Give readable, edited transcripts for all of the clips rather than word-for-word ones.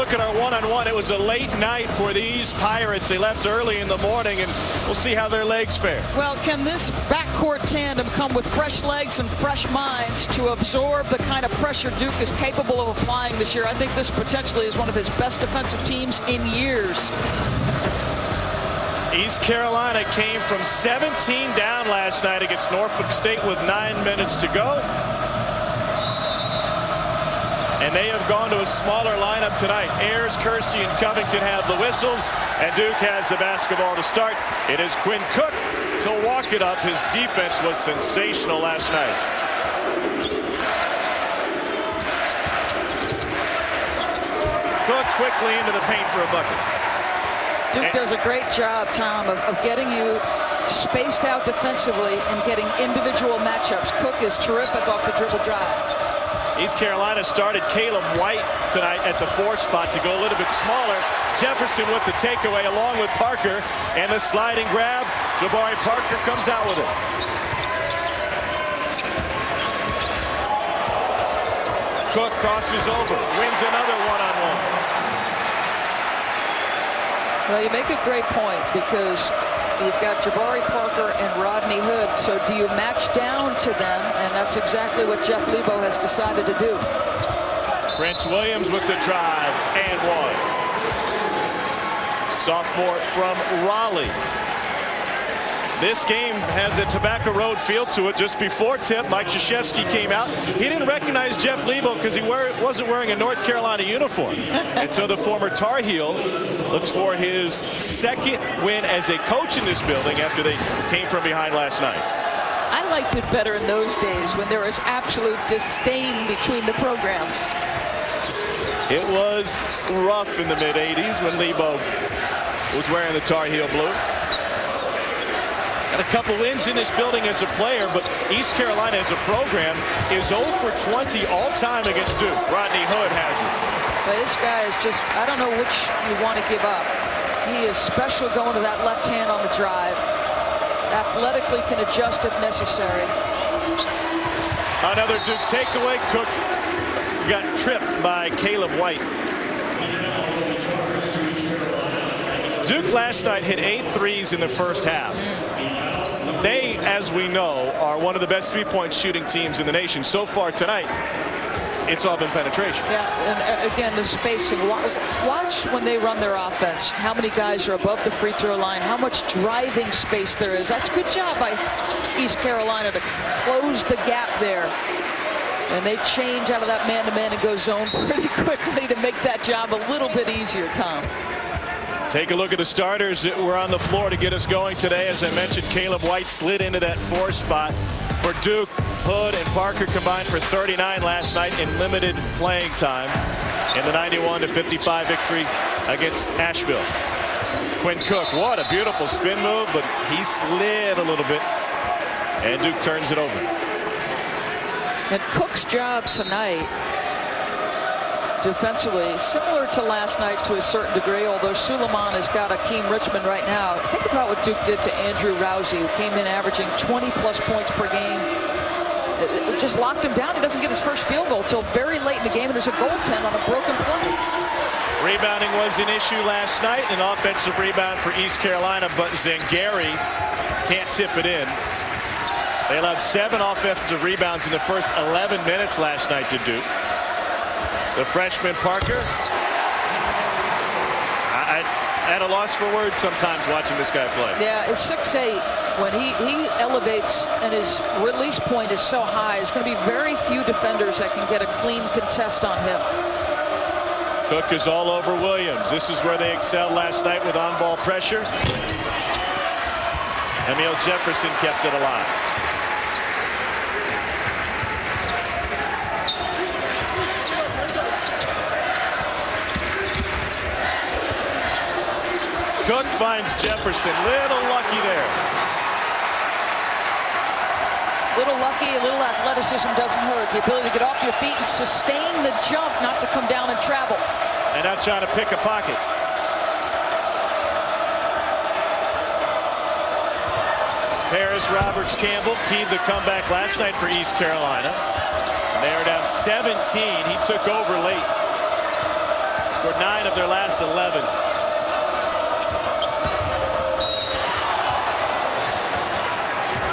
look at our one-on-one. It was a late night for these Pirates. They left early in the morning, and we'll see how their legs fare. Well, can this backcourt tandem come with fresh legs and fresh minds to absorb the kind of pressure Duke is capable of applying this year? I think this potentially is one of his best defensive teams in years. East Carolina came from 17 down last night against Norfolk State with 9 minutes to go. And they have gone to a smaller lineup tonight. Ayers, Kersey, and Covington have the whistles, and Duke has the basketball to start. It is Quinn Cook to walk it up. His defense was sensational last night. Cook quickly into the paint for a bucket. Duke does a great job, Tom, of getting you spaced out defensively and getting individual matchups. Cook is terrific off the dribble drive. East Carolina started Caleb White tonight at the 4 spot to go a little bit smaller. Jefferson with the takeaway along with Parker, and the sliding grab. Jabari Parker comes out with it. Cook crosses over, wins another one-on-one. Well, you make a great point because you've got Jabari Parker and Rodney Hood. So do you match down to them? And that's exactly what Jeff Lebo has decided to do. Prince Williams with the drive and one. Sophomore from Raleigh. This game has a Tobacco Road feel to it. Just before tip, Mike Krzyzewski came out. He didn't recognize Jeff Lebo because he wasn't wearing a North Carolina uniform. And so the former Tar Heel looks for his second win as a coach in this building after they came from behind last night. I liked it better in those days when there was absolute disdain between the programs. It was rough in the mid-'80s when Lebo was wearing the Tar Heel blue. Got a couple wins in this building as a player, but East Carolina as a program is 0 for 20 all-time against Duke. Rodney Hood has it. But this guy is just, I don't know which you want to give up. He is special going to that left hand on the drive. Athletically can adjust if necessary. Another Duke takeaway. Cook got tripped by Caleb White. Duke last night hit 8 threes in the first half. They, as we know, are one of the best three-point shooting teams in the nation. So far tonight, it's all been penetration. Yeah, and again, the spacing. Watch when they run their offense, how many guys are above the free throw line, how much driving space there is. That's a good job by East Carolina to close the gap there. And they change out of that man-to-man and go zone pretty quickly to make that job a little bit easier, Tom. Take a look at the starters that were on the floor to get us going today. As I mentioned, Caleb White slid into that 4 spot for Duke. Hood and Parker combined for 39 last night in limited playing time in the 91-55 victory against Asheville. Quinn Cook, what a beautiful spin move, but he slid a little bit, and Duke turns it over. And Cook's job tonight defensively, similar to last night to a certain degree, although Suleiman has got Akeem Richmond right now. Think about what Duke did to Andrew Rousey, who came in averaging 20-plus points per game. It just locked him down. He doesn't get his first field goal until very late in the game, and there's a goaltend on a broken play. Rebounding was an issue last night, an offensive rebound for East Carolina, but Zangari can't tip it in. They allowed 7 offensive rebounds in the first 11 minutes last night to Duke. The freshman Parker, I at a loss for words sometimes watching this guy play. Yeah, it's 6'8". When he elevates and his release point is so high, there's going to be very few defenders that can get a clean contest on him. Cook is all over Williams. This is where they excelled last night with on-ball pressure. Emil Jefferson kept it alive. Cook finds Jefferson. Little lucky there. Little lucky, a little athleticism doesn't hurt. The ability to get off your feet and sustain the jump, not to come down and travel. And not trying to pick a pocket. Paris Roberts Campbell keyed the comeback last night for East Carolina. They are down 17. He took over late. Scored 9 of their last 11.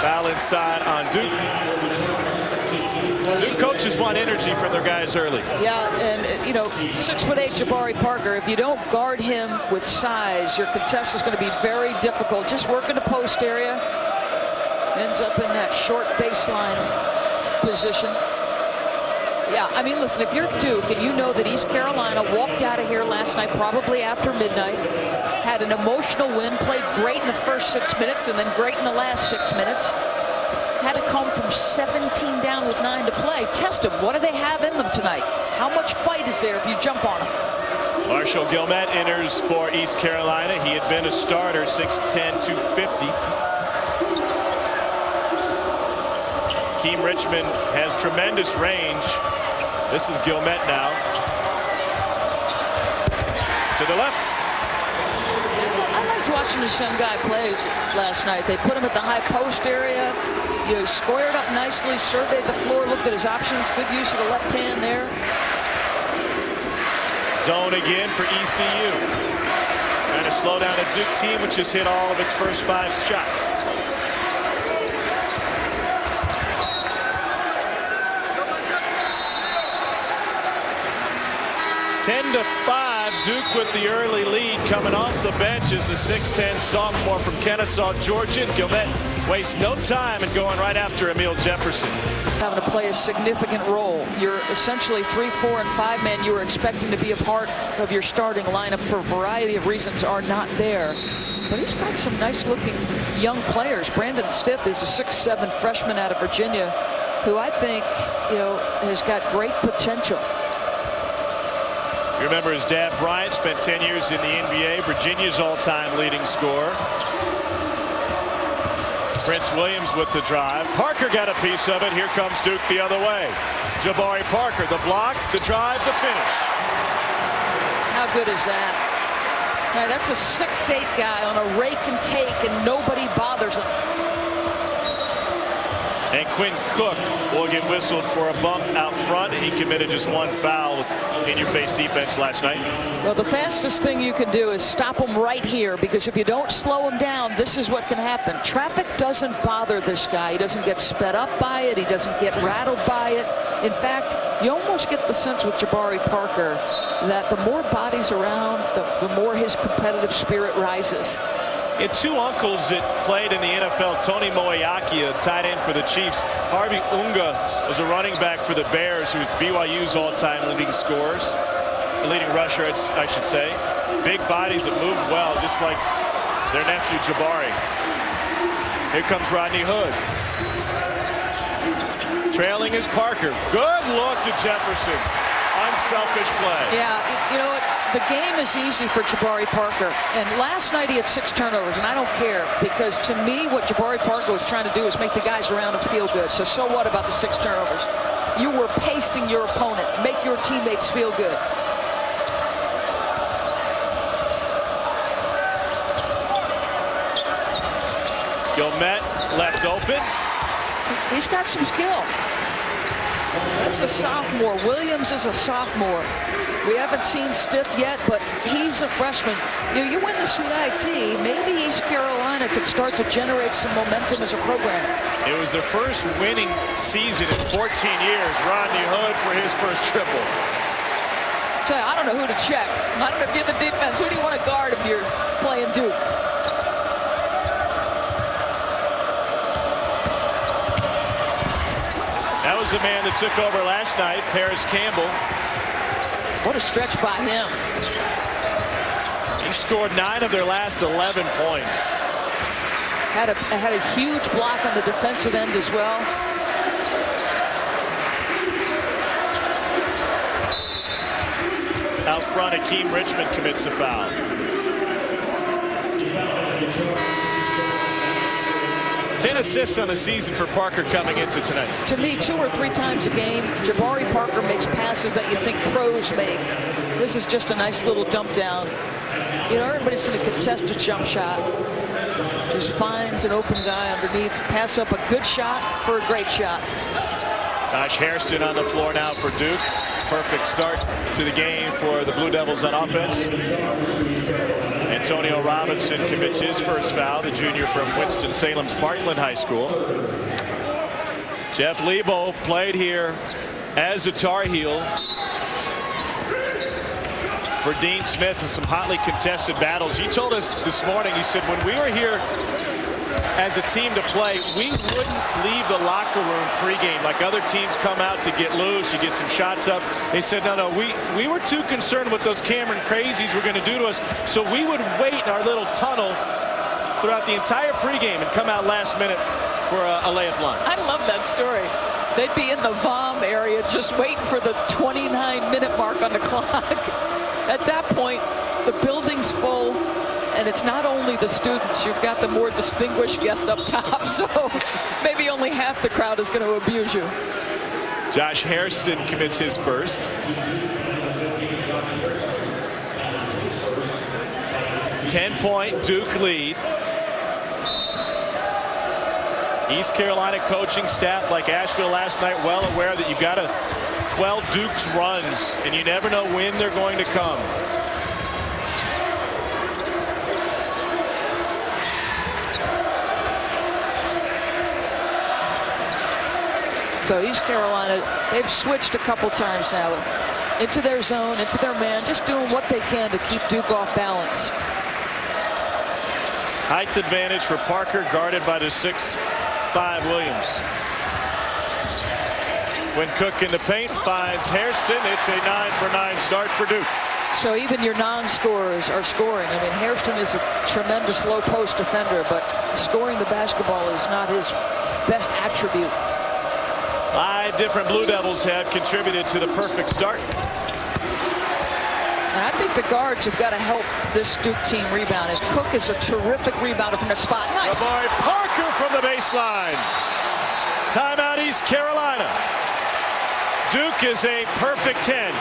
Foul inside on Duke. Duke coaches want energy from their guys early. Yeah, and you know, 6'8" Jabari Parker, if you don't guard him with size, your contest is going to be very difficult. Just work in the post area. Ends up in that short baseline position. Yeah, I mean, listen, if you're Duke and you know that East Carolina walked out of here last night, probably after midnight, had an emotional win, played great in the first 6 minutes and then great in the last 6 minutes, had to come from 17 down with 9 to play. Test them. What do they have in them tonight? How much fight is there if you jump on them? Marshall Gilmet enters for East Carolina. He had been a starter, 6'10", 250. Keem Richmond has tremendous range. This is Gilmet now. To the left. I liked watching this young guy play last night. They put him at the high post area. You know, squared up nicely, surveyed the floor, looked at his options. Good use of the left hand there. Zone again for ECU. Trying to slow down a Duke team which has hit all of its first 5 shots. 10-5, Duke with the early lead. Coming off the bench is the 6'10" sophomore from Kennesaw, Georgia. Gilmet wastes no time in going right after Emil Jefferson. Having to play a significant role. You're essentially 3, 4, and 5 man. You were expecting to be a part of your starting lineup for a variety of reasons are not there. But he's got some nice looking young players. Brandon Stith is a 6'7" freshman out of Virginia who I think, you know, has got great potential. You remember his dad, Bryant, spent 10 years in the NBA, Virginia's all-time leading scorer. Prince Williams with the drive. Parker got a piece of it. Here comes Duke the other way. Jabari Parker, the block, the drive, the finish. How good is that? Now, that's a 6'8" guy on a rake and take, and nobody bothers him. And Quinn Cook will get whistled for a bump out front. He committed just 1 foul in your face defense last night. Well, the fastest thing you can do is stop him right here, because if you don't slow him down, this is what can happen. Traffic doesn't bother this guy. He doesn't get sped up by it. He doesn't get rattled by it. In fact, you almost get the sense with Jabari Parker that the more bodies around, the more his competitive spirit rises. He had 2 uncles that played in the NFL. Tony Moeaki, a tight end for the Chiefs. Harvey Unga was a running back for the Bears, who's BYU's all-time leading scorers. Leading rusher, I should say. Big bodies that move well, just like their nephew Jabari. Here comes Rodney Hood. Trailing is Parker. Good look to Jefferson. Unselfish play. Yeah, you know what? The game is easy for Jabari Parker. And last night he had 6 turnovers, and I don't care, because to me what Jabari Parker was trying to do is make the guys around him feel good. So what about the 6 turnovers? You were pasting your opponent. Make your teammates feel good. Gilmet left open. He's got some skill. That's a sophomore. Williams is a sophomore. We haven't seen Stith yet, but he's a freshman. You win the CIT, maybe East Carolina could start to generate some momentum as a program. It was their first winning season in 14 years. Rodney Hood for his first triple. Tell you, I don't know who to check. I don't know if you're the defense. Who do you want to guard if you're playing Duke? That was the man that took over last night, Paris Campbell. What a stretch by him. He scored 9 of their last 11 points. Had a huge block on the defensive end as well. Out front, Keem Richmond commits a foul. Ten assists on the season for Parker coming into tonight. To me, 2 or 3 times a game, Jabari Parker makes passes that you think pros make. This is just a nice little dump down. You know, everybody's going to contest a jump shot. Just finds an open guy underneath. Pass up a good shot for a great shot. Josh Hairston on the floor now for Duke. perfect start to the game for the Blue Devils on offense. Antonio Robinson commits his first foul, the junior from Winston-Salem's Parkland High School. Jeff Lebo played here as a Tar Heel for Dean Smith in some hotly contested battles. He told us this morning, he said, when we were here as a team to play, we wouldn't leave the locker room pregame like other teams come out to get loose, you get some shots up. They said, no, we were too concerned with those Cameron crazies were going to do to us, so we would wait in our little tunnel throughout the entire pregame and come out last minute for a layup line. I love that story. They'd be in the VOM area just waiting for the 29-minute mark on the clock. At that point, the building's full, and it's not only the students. You've got the more distinguished guests up top, so maybe only half the crowd is going to abuse you. Josh Hairston commits his first. Ten-point Duke lead. East Carolina coaching staff, like Asheville last night, well aware that you've got to quell Duke's runs, and you never know when they're going to come. So East Carolina, they've switched a couple times now into their zone, into their man, just doing what they can to keep Duke off balance. Height advantage for Parker, guarded by the 6'5" Williams. When Cook in the paint finds Hairston, it's a 9-for-9 start for Duke. So even your non-scorers are scoring. I mean, Hairston is a tremendous low post defender, but scoring the basketball is not his best attribute. 5 different Blue Devils have contributed to the perfect start. And I think the guards have got to help this Duke team rebound. And Cook is a terrific rebounder from the spot. Nice. The boy Parker from the baseline. Timeout, East Carolina. Duke is a perfect 10.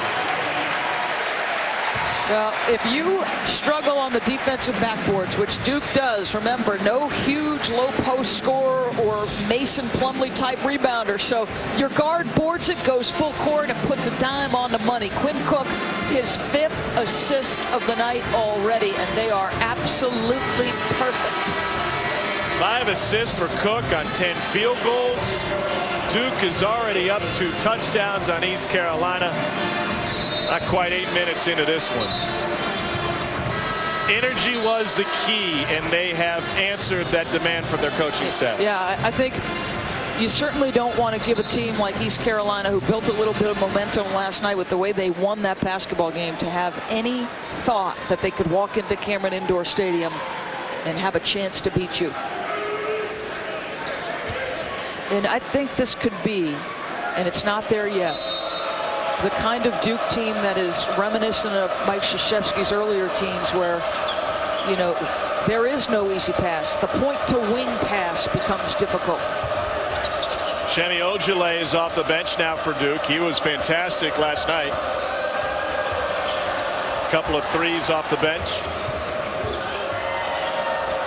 Well, if you struggle on the defensive backboards, which Duke does, remember, no huge low post scorer or Mason Plumlee type rebounder. So your guard boards it, goes full court, and puts a dime on the money. Quinn Cook, his 5th assist of the night already, and they are absolutely perfect. 5 assists for Cook on 10 field goals. Duke is already up 2 touchdowns on East Carolina. Not quite 8 minutes into this one. Energy was the key, and they have answered that demand from their coaching staff. Yeah, I think you certainly don't want to give a team like East Carolina, who built a little bit of momentum last night with the way they won that basketball game, to have any thought that they could walk into Cameron Indoor Stadium and have a chance to beat you. And I think this could be, and it's not there yet, the kind of Duke team that is reminiscent of Mike Krzyzewski's earlier teams, where, you know, there is no easy pass. The point-to-wing pass becomes difficult. Shemi Ojale is off the bench now for Duke. He was fantastic last night. A couple of threes off the bench.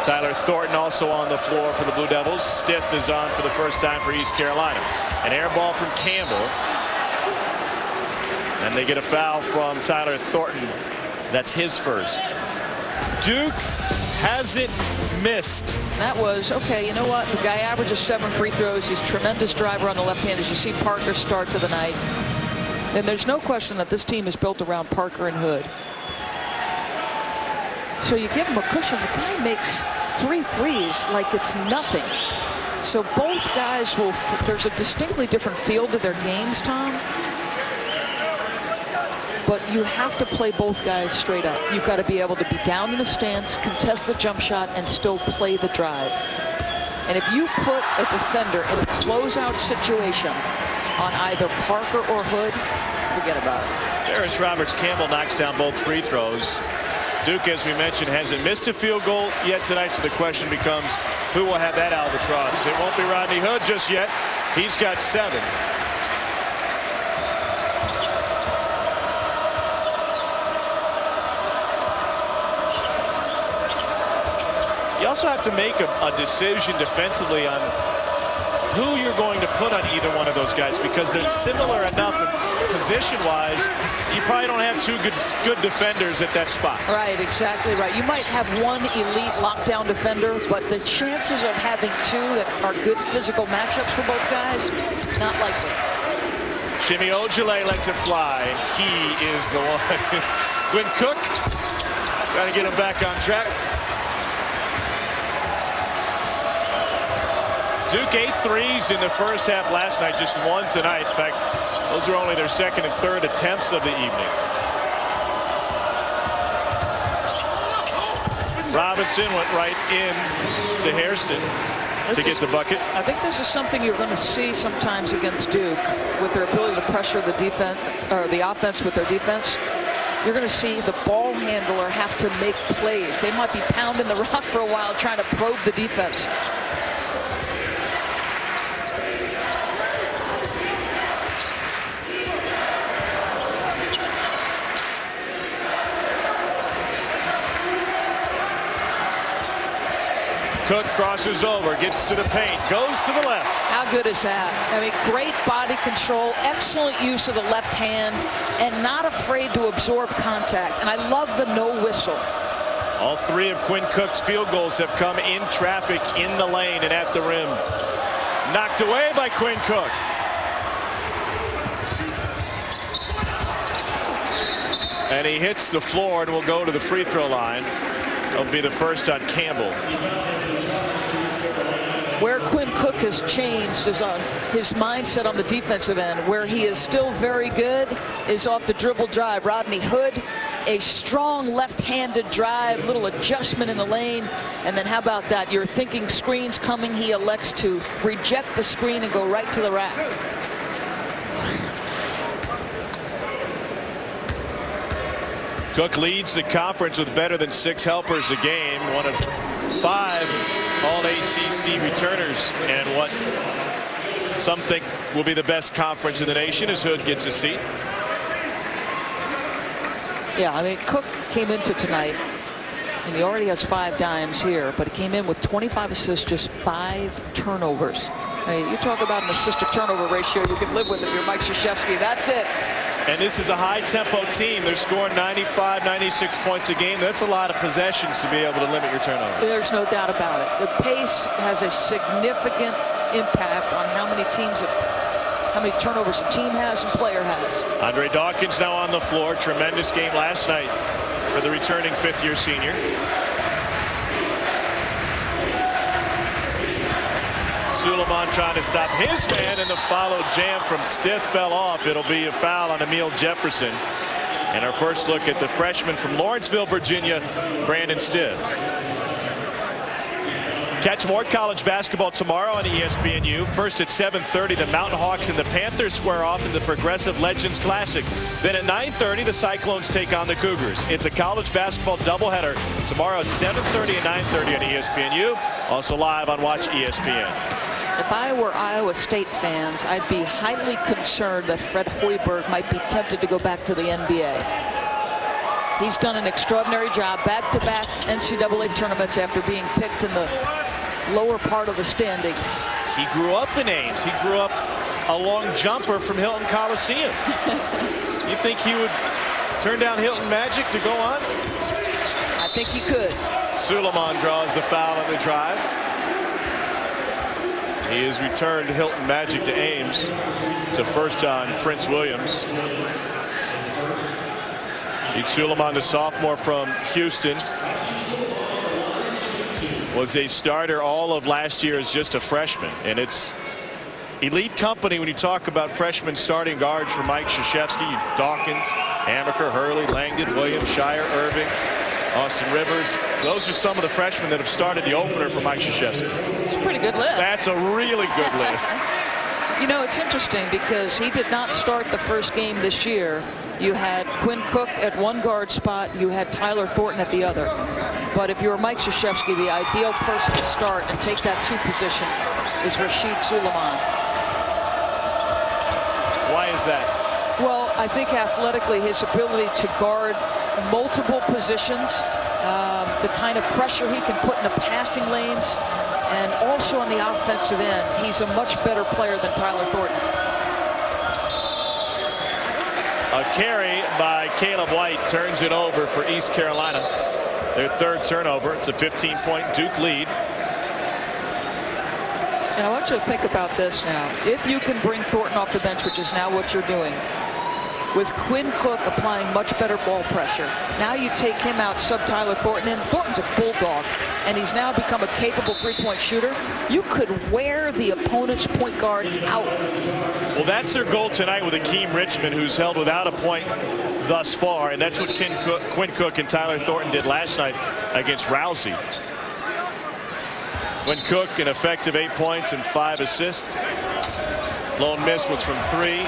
Tyler Thornton also on the floor for the Blue Devils. Stith is on for the first time for East Carolina. An air ball from Campbell. And they get a foul from Tyler Thornton. That's his first. Duke hasn't missed. That was, okay, you know what? The guy averages 7 free throws. He's a tremendous driver on the left hand, as you see Parker start to the night. And there's no question that this team is built around Parker and Hood. So you give him a cushion. The guy makes 3 threes like it's nothing. So both guys will, there's a distinctly different feel to their games, Tom. But you have to play both guys straight up. You've got to be able to be down in the stance, contest the jump shot, and still play the drive. And if you put a defender in a closeout situation on either Parker or Hood, forget about it. Ferris Roberts-Campbell knocks down both free throws. Duke, as we mentioned, hasn't missed a field goal yet tonight, so the question becomes, who will have that albatross? It won't be Rodney Hood just yet. He's got 7. You also have to make a decision defensively on who you're going to put on either one of those guys, because they're similar enough position-wise. You probably don't have two good defenders at that spot. Right, exactly right. You might have one elite lockdown defender, but the chances of having two that are good physical matchups for both guys, not likely. Jimmy Ojale lets it fly. He is the one. Quinn Cook, got to get him back on track. Duke 8 threes in the first half last night, just one tonight. In fact, those are only their second and third attempts of the evening. Robinson went right in to Hairston to get the bucket. I think this is something you're going to see sometimes against Duke with their ability to pressure the defense or the offense with their defense. You're going to see the ball handler have to make plays. They might be pounding the rock for a while trying to probe the defense. Cook crosses over, gets to the paint, goes to the left. How good is that? I mean, great body control, excellent use of the left hand, and not afraid to absorb contact. And I love the no whistle. All three of Quinn Cook's field goals have come in traffic, in the lane, and at the rim. Knocked away by Quinn Cook. And he hits the floor and will go to the free throw line. It'll be the first on Campbell. Where Quinn Cook has changed is on his mindset on the defensive end. Where he is still very good is off the dribble drive. Rodney Hood, a strong left-handed drive, little adjustment in the lane, and then how about that? You're thinking screens coming. He elects to reject the screen and go right to the rack. Cook leads the conference with better than 6 helpers a game, one of 5 All-ACC returners, and what some think will be the best conference in the nation as Hood gets a seat. Yeah, I mean, Cook came into tonight, and he already has 5 dimes here, but he came in with 25 assists, just 5 turnovers. I mean, you talk about an assist-to-turnover ratio you can live with if you're Mike Krzyzewski. That's it. And this is a high-tempo team. They're scoring 95, 96 points a game. That's a lot of possessions to be able to limit your turnover. There's no doubt about it. The pace has a significant impact on how many turnovers a team has and player has. Andre Dawkins now on the floor. Tremendous game last night for the returning 5th-year senior. Suleiman trying to stop his man, and the follow jam from Stith fell off. It'll be a foul on Emil Jefferson. And our first look at the freshman from Lawrenceville, Virginia, Brandon Stith. Catch more college basketball tomorrow on ESPNU. First at 7:30, the Mountain Hawks and the Panthers square off in the Progressive Legends Classic. Then at 9:30, the Cyclones take on the Cougars. It's a college basketball doubleheader tomorrow at 7:30 and 9:30 on ESPNU. Also live on Watch ESPN. If I were Iowa State fans, I'd be highly concerned that Fred Hoiberg might be tempted to go back to the NBA. He's done an extraordinary job, back-to-back NCAA tournaments after being picked in the lower part of the standings. He grew up in Ames. He grew up a long jumper from Hilton Coliseum. You think he would turn down Hilton Magic to go on? I think he could. Suleiman draws the foul on the drive. He has returned Hilton Magic to Ames. It's a first on Prince Williams. Sheikh Suleiman, the sophomore from Houston, was a starter all of last year as just a freshman. And it's elite company when you talk about freshman starting guards for Mike Krzyzewski. Dawkins, Amaker, Hurley, Langdon, Williams, Shire, Irving, Austin Rivers. Those are some of the freshmen that have started the opener for Mike Krzyzewski. It's a pretty good list. That's a really good list. You know, it's interesting because he did not start the first game this year. You had Quinn Cook at one guard spot. You had Tyler Thornton at the other. But if you were Mike Krzyzewski, the ideal person to start and take that 2 position is Rashid Suleiman. Why is that? Well, I think athletically his ability to guard multiple positions, the kind of pressure he can put in the passing lanes, And also on the offensive end, he's a much better player than Tyler Thornton. A carry by Caleb White turns it over for East Carolina. Their third turnover. It's a 15-point Duke lead. And I want you to think about this now. If you can bring Thornton off the bench, which is now what you're doing, with Quinn Cook applying much better ball pressure, now you take him out, sub Tyler Thornton in. Thornton's a bulldog, and he's now become a capable three-point shooter. You could wear the opponent's point guard out. Well, that's their goal tonight with Akeem Richmond, who's held without a point thus far, and that's what Quinn Cook and Tyler Thornton did last night against Rousey. Quinn Cook, an effective 8 points and 5 assists. Lone miss was from 3.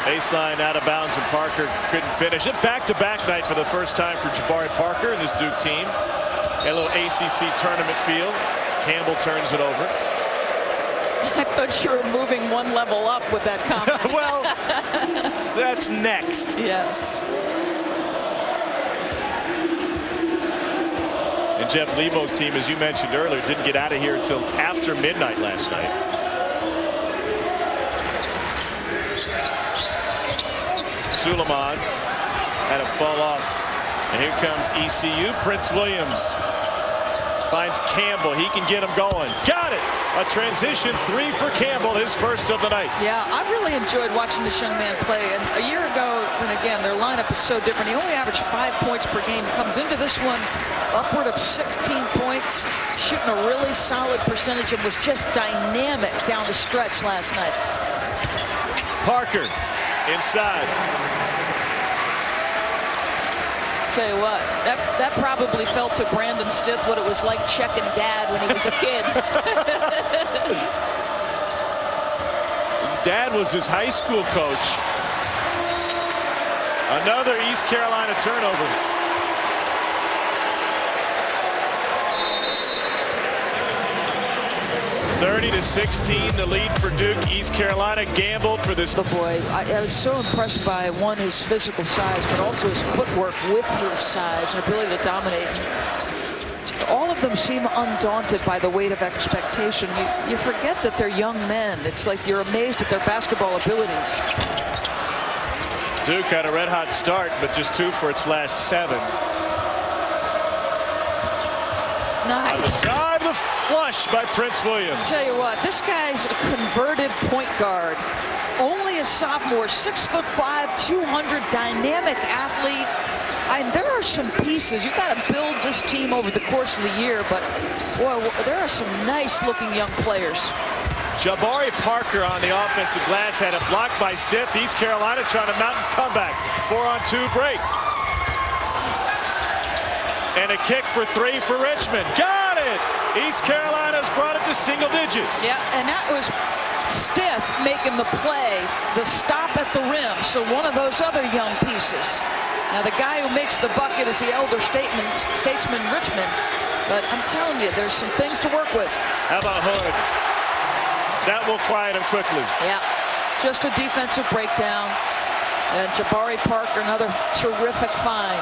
Baseline out of bounds, and Parker couldn't finish it. Back-to-back night for the first time for Jabari Parker and this Duke team. A little ACC tournament feel. Campbell turns it over. I thought you were moving one level up with that comment. Well, that's next. Yes. And Jeff Lebo's team, as you mentioned earlier, didn't get out of here until after midnight last night. Suleiman had a fall off. And here comes ECU. Prince Williams finds Campbell. He can get him going. Got it. A transition 3 for Campbell, his first of the night. Yeah, I really enjoyed watching this young man play. And a year ago, and again, their lineup is so different. He only averaged 5 points per game. He comes into this one upward of 16 points, shooting a really solid percentage, and was just dynamic down the stretch last night. Parker inside. Tell you what, that probably felt to Brandon Stith what it was like checking dad when he was a kid. His dad was his high school coach. Another East Carolina turnover. (30-16) the lead for Duke. East Carolina gambled for this. The boy, I was so impressed by, one, his physical size, but also his footwork with his size and ability to dominate. All of them seem undaunted by the weight of expectation. You forget that they're young men. It's like you're amazed at their basketball abilities. Duke had a red-hot start, but just 2 for its last 7. Nice. The flush by Prince Williams. Tell you what, this guy's a converted point guard. Only a sophomore, 6'5", 200, dynamic athlete. And there are some pieces. You've got to build this team over the course of the year, but boy, there are some nice-looking young players. Jabari Parker on the offensive glass had it blocked by Stith. East Carolina trying to mount a comeback. 4-on-2 break. And a kick for 3 for Richmond. Got it! East Carolina's brought it to single digits. Yeah, and that was Stith making the play, the stop at the rim. So one of those other young pieces. Now the guy who makes the bucket is the elder statesman Richmond. But I'm telling you, there's some things to work with. How about Hood? That will quiet him quickly. Yeah, just a defensive breakdown. And Jabari Parker, another terrific find.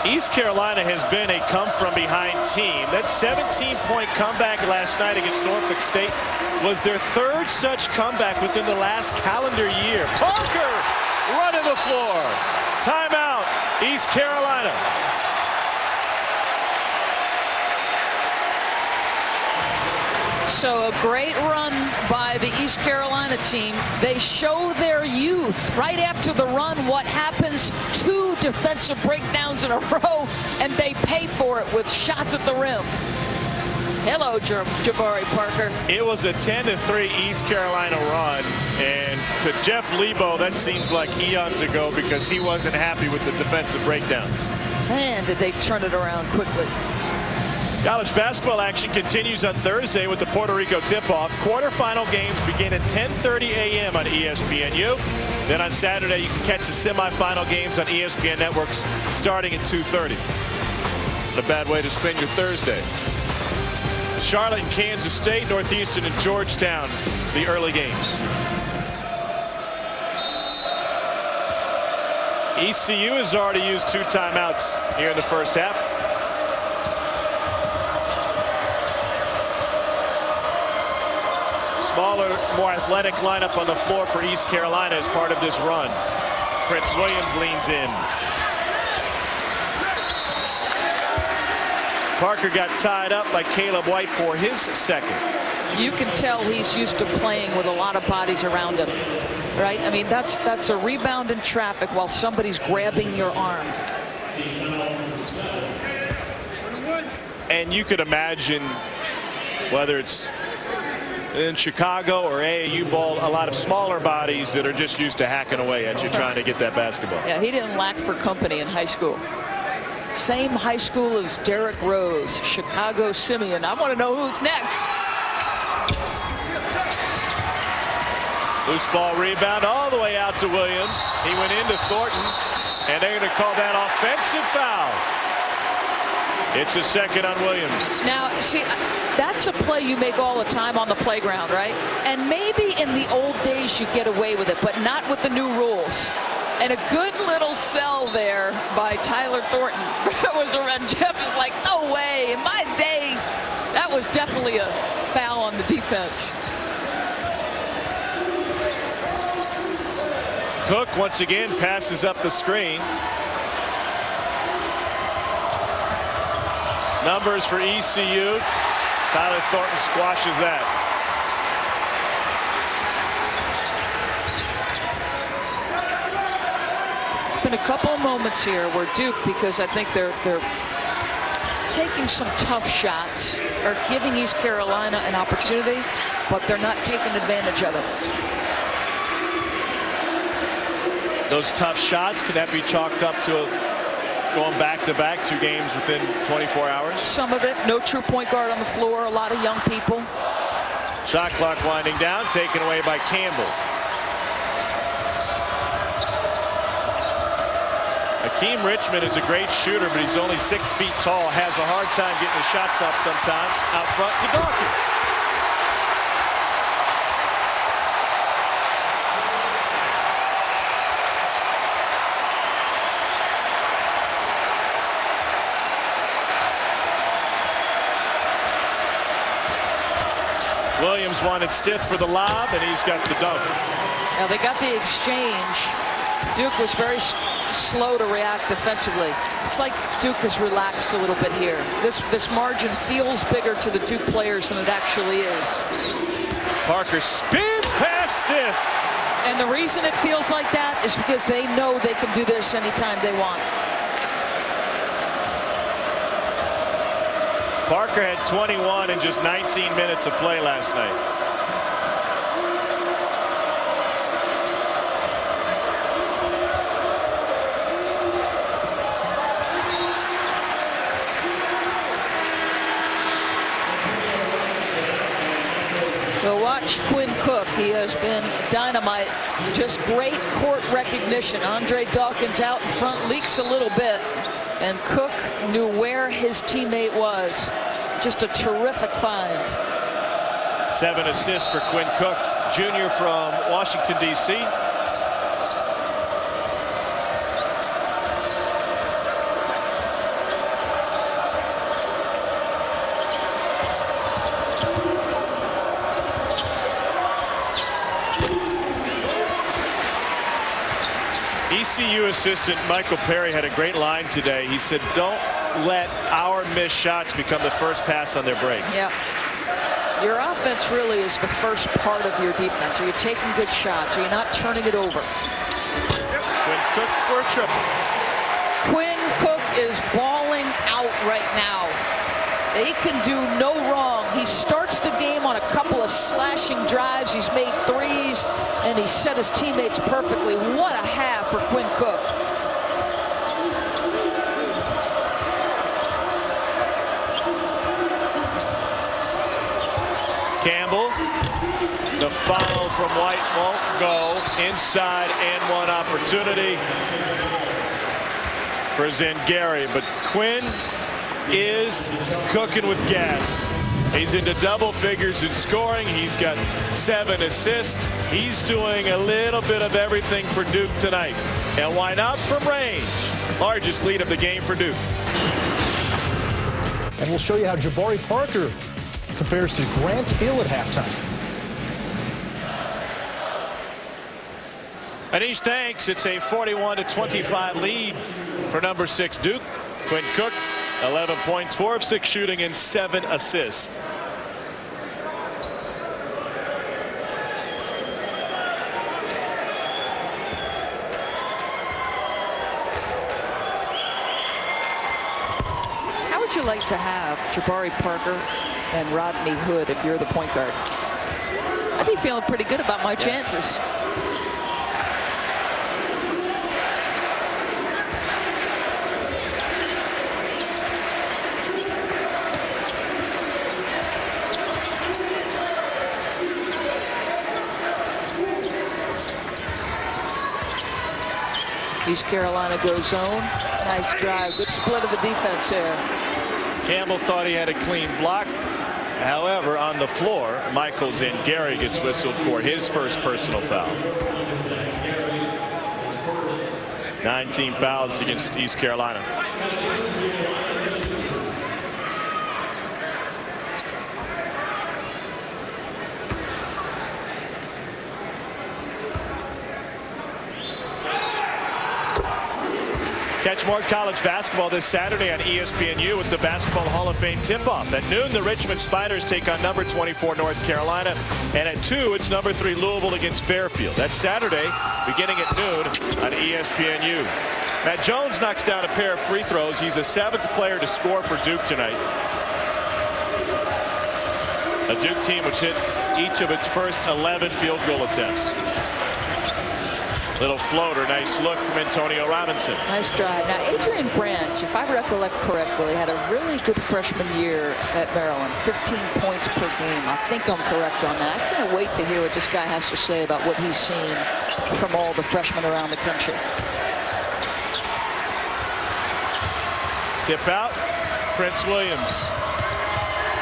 East Carolina has been a come-from-behind team. That 17-point comeback last night against Norfolk State was their 3rd such comeback within the last calendar year. Parker running the floor. Timeout, East Carolina. So a great run by the East Carolina team. They show their youth. Right after the run, what happens? 2 defensive breakdowns in a row, and they pay for it with shots at the rim. Hello, Jabari Parker. It was a 10-3 East Carolina run, and to Jeff Lebo, that seems like eons ago because he wasn't happy with the defensive breakdowns. Man, did they turn it around quickly. College basketball action continues on Thursday with the Puerto Rico tip-off. Quarterfinal games begin at 10:30 a.m. on ESPNU. Then on Saturday, you can catch the semifinal games on ESPN networks starting at 2:30. Not a bad way to spend your Thursday. Charlotte and Kansas State, Northeastern and Georgetown, the early games. ECU has already used 2 timeouts here in the first half. smaller, more athletic lineup on the floor for East Carolina as part of this run. Prince Williams leans in. Parker got tied up by Caleb White for his second. You can tell he's used to playing with a lot of bodies around him, right? I mean, that's a rebound in traffic while somebody's grabbing your arm. And you could imagine, whether it's in Chicago or AAU ball, a lot of smaller bodies that are just used to hacking away at you trying to get that basketball. Yeah, he didn't lack for company in high school. Same high school as Derrick Rose, Chicago Simeon. I want to know who's next. Loose ball rebound all the way out to Williams. He went into Thornton, and they're going to call that offensive foul. It's a second on Williams. Now, see, that's a play you make all the time on the playground, right? And maybe in the old days you get away with it, but not with the new rules. And a good little sell there by Tyler Thornton. Jeff is like, no way. In my day, that was definitely a foul on the defense. Cook once again passes up the screen. Numbers for ECU. Tyler Thornton squashes that. Been a couple of moments here where Duke, because I think they're taking some tough shots, are giving East Carolina an opportunity, but they're not taking advantage of it. Those tough shots, could that be chalked up to going back-to-back 2 games within 24 hours? Some of it. No true point guard on the floor. A lot of young people. Shot clock winding down, taken away by Campbell. Akeem Richmond is a great shooter, but he's only 6 feet tall. Has a hard time getting his shots off sometimes. Out front to Dawkins. Williams wanted Stith for the lob, and he's got the dunk. Now they got the exchange. Duke was very slow to react defensively. It's like Duke has relaxed a little bit here. This margin feels bigger to the Duke players than it actually is. Parker spins past Stith. And the reason it feels like that is because they know they can do this anytime they want. Parker had 21 in just 19 minutes of play last night. So watch Quinn Cook. He has been dynamite. Just great court recognition. Andre Dawkins out in front, leaks a little bit. And Cook knew where his teammate was. Just a terrific find. 7 assists for Quinn Cook, junior from Washington, D.C. ECU assistant Michael Perry had a great line today. He said, don't let our missed shots become the first pass on their break. Yeah. Your offense really is the first part of your defense. Are you taking good shots? Are you not turning it over? Quinn Cook for a triple. Quinn Cook is balling out right now. He can do no wrong. He starts the game on a couple of slashing drives. He's made threes, and he set his teammates perfectly. What a half for Quinn Cook. Campbell, the foul from White won't go. Inside and one opportunity for Zangari, but Quinn is cooking with gas. He's into double figures in scoring. He's got 7 assists. He's doing a little bit of everything for Duke tonight. And why not from range? Largest lead of the game for Duke. And we'll show you how Jabari Parker compares to Grant Hill at halftime. Anish, thanks. It's a 41-25 lead for number 6 Duke. Quinn Cook, 11 points, 4 of 6 shooting, and 7 assists. How would you like to have Jabari Parker and Rodney Hood if you're the point guard? I'd be feeling pretty good about my chances. East Carolina goes zone. Nice drive. Good split of the defense there. Campbell thought he had a clean block. However, on the floor, Michaels and Gary gets whistled for his first personal foul. 19 fouls against East Carolina. Catch more college basketball this Saturday on ESPNU with the Basketball Hall of Fame tip-off. At noon, the Richmond Spiders take on number 24 North Carolina. And at 2, it's number 3 Louisville against Fairfield. That's Saturday, beginning at noon on ESPNU. Matt Jones knocks down a pair of free throws. He's the 7th player to score for Duke tonight. A Duke team which hit each of its first 11 field goal attempts. Little floater, nice look from Antonio Robinson. Nice drive. Now, Adrian Branch, if I recollect correctly, had a really good freshman year at Maryland. 15 points per game. I think I'm correct on that. I can't wait to hear what this guy has to say about what he's seen from all the freshmen around the country. Tip out, Prince Williams.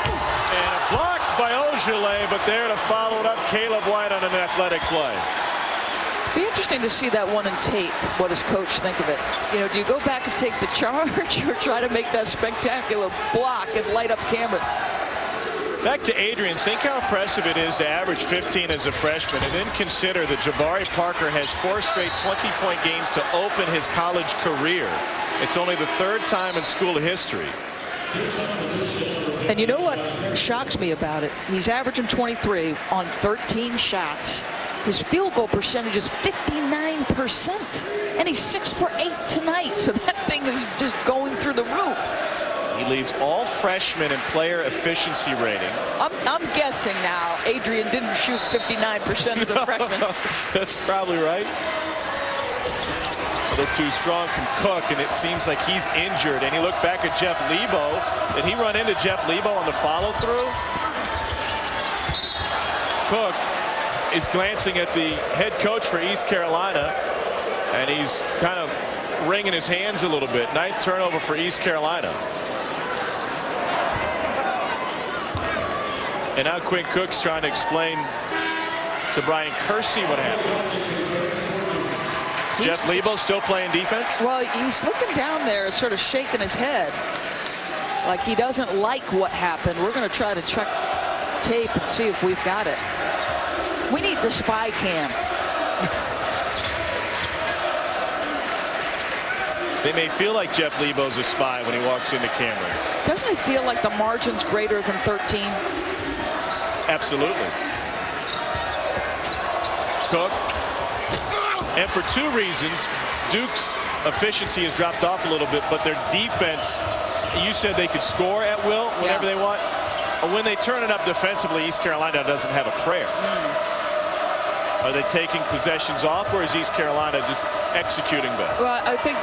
And a block by Ojale, but there to follow it up, Caleb White on an athletic play. Be interesting to see that one in tape. What does coach think of it? You know, do you go back and take the charge or try to make that spectacular block and light up camera? Back to Adrian. Think how impressive it is to average 15 as a freshman, and then consider that Jabari Parker has 4 straight 20-point games to open his college career. It's only the 3rd time in school history. And you know what shocks me about it? He's averaging 23 on 13 shots. His field goal percentage is 59%, and he's 6 for 8 tonight. So that thing is just going through the roof. He leads all freshmen in player efficiency rating. I'm guessing now Adrian didn't shoot 59% as a freshman. That's probably right. A little too strong from Cook, and it seems like he's injured. And he looked back at Jeff Lebo. Did he run into Jeff Lebo on the follow-through? Cook is glancing at the head coach for East Carolina, and he's kind of wringing his hands a little bit. 9th turnover for East Carolina. And now Quinn Cook's trying to explain to Brian Kersey what happened. Jeff Lebo still playing defense? Well, he's looking down there, sort of shaking his head like he doesn't like what happened. We're going to try to check tape and see if we've got it. We need the spy cam. They may feel like Jeff Lebo's a spy when he walks into camera. Doesn't it feel like the margin's greater than 13? Absolutely. Cook. And for 2 reasons, Duke's efficiency has dropped off a little bit, but their defense, you said they could score at will whenever they want. When they turn it up defensively, East Carolina doesn't have a prayer. Are they taking possessions off, or is East Carolina just executing better? Well, I think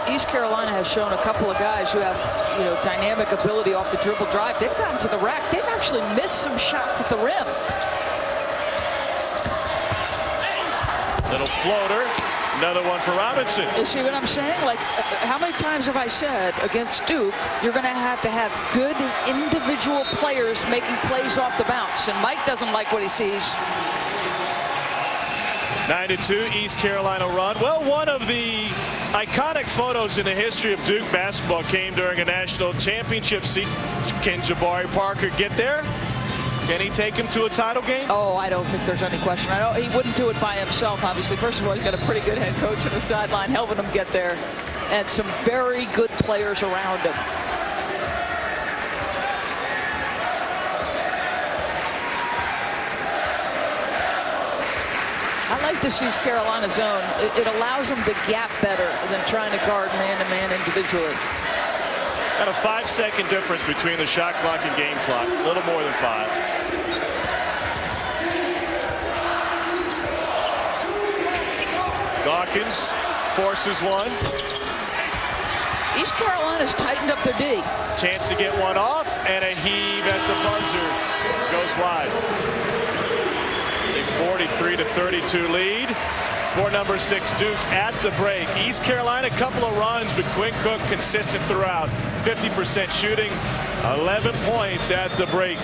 East Carolina has shown a couple of guys who have, you know, dynamic ability off the dribble drive. They've gotten to the rack. They've actually missed some shots at the rim. Little floater. Another one for Robinson. You see what I'm saying? Like, how many times have I said against Duke, you're going to have good individual players making plays off the bounce, and Mike doesn't like what he sees. 9-2 East Carolina run. Well, one of the iconic photos in the history of Duke basketball came during a national championship season. Can Jabari Parker get there? Can he take him to a title game? Oh, I don't think there's any question. He wouldn't do it by himself, obviously. First of all, he's got a pretty good head coach on the sideline helping him get there, and some very good players around him. I like this East Carolina zone. It allows them to gap better than trying to guard man-to-man individually. Got a 5-second difference between the shot clock and game clock. A little more than 5. Dawkins forces one. East Carolina's tightened up their D. Chance to get one off, and a heave at the buzzer goes wide. It's a 43-32 lead for number 6 Duke at the break. East Carolina, a couple of runs, but Quinn Cook consistent throughout. 50% shooting, 11 points at the break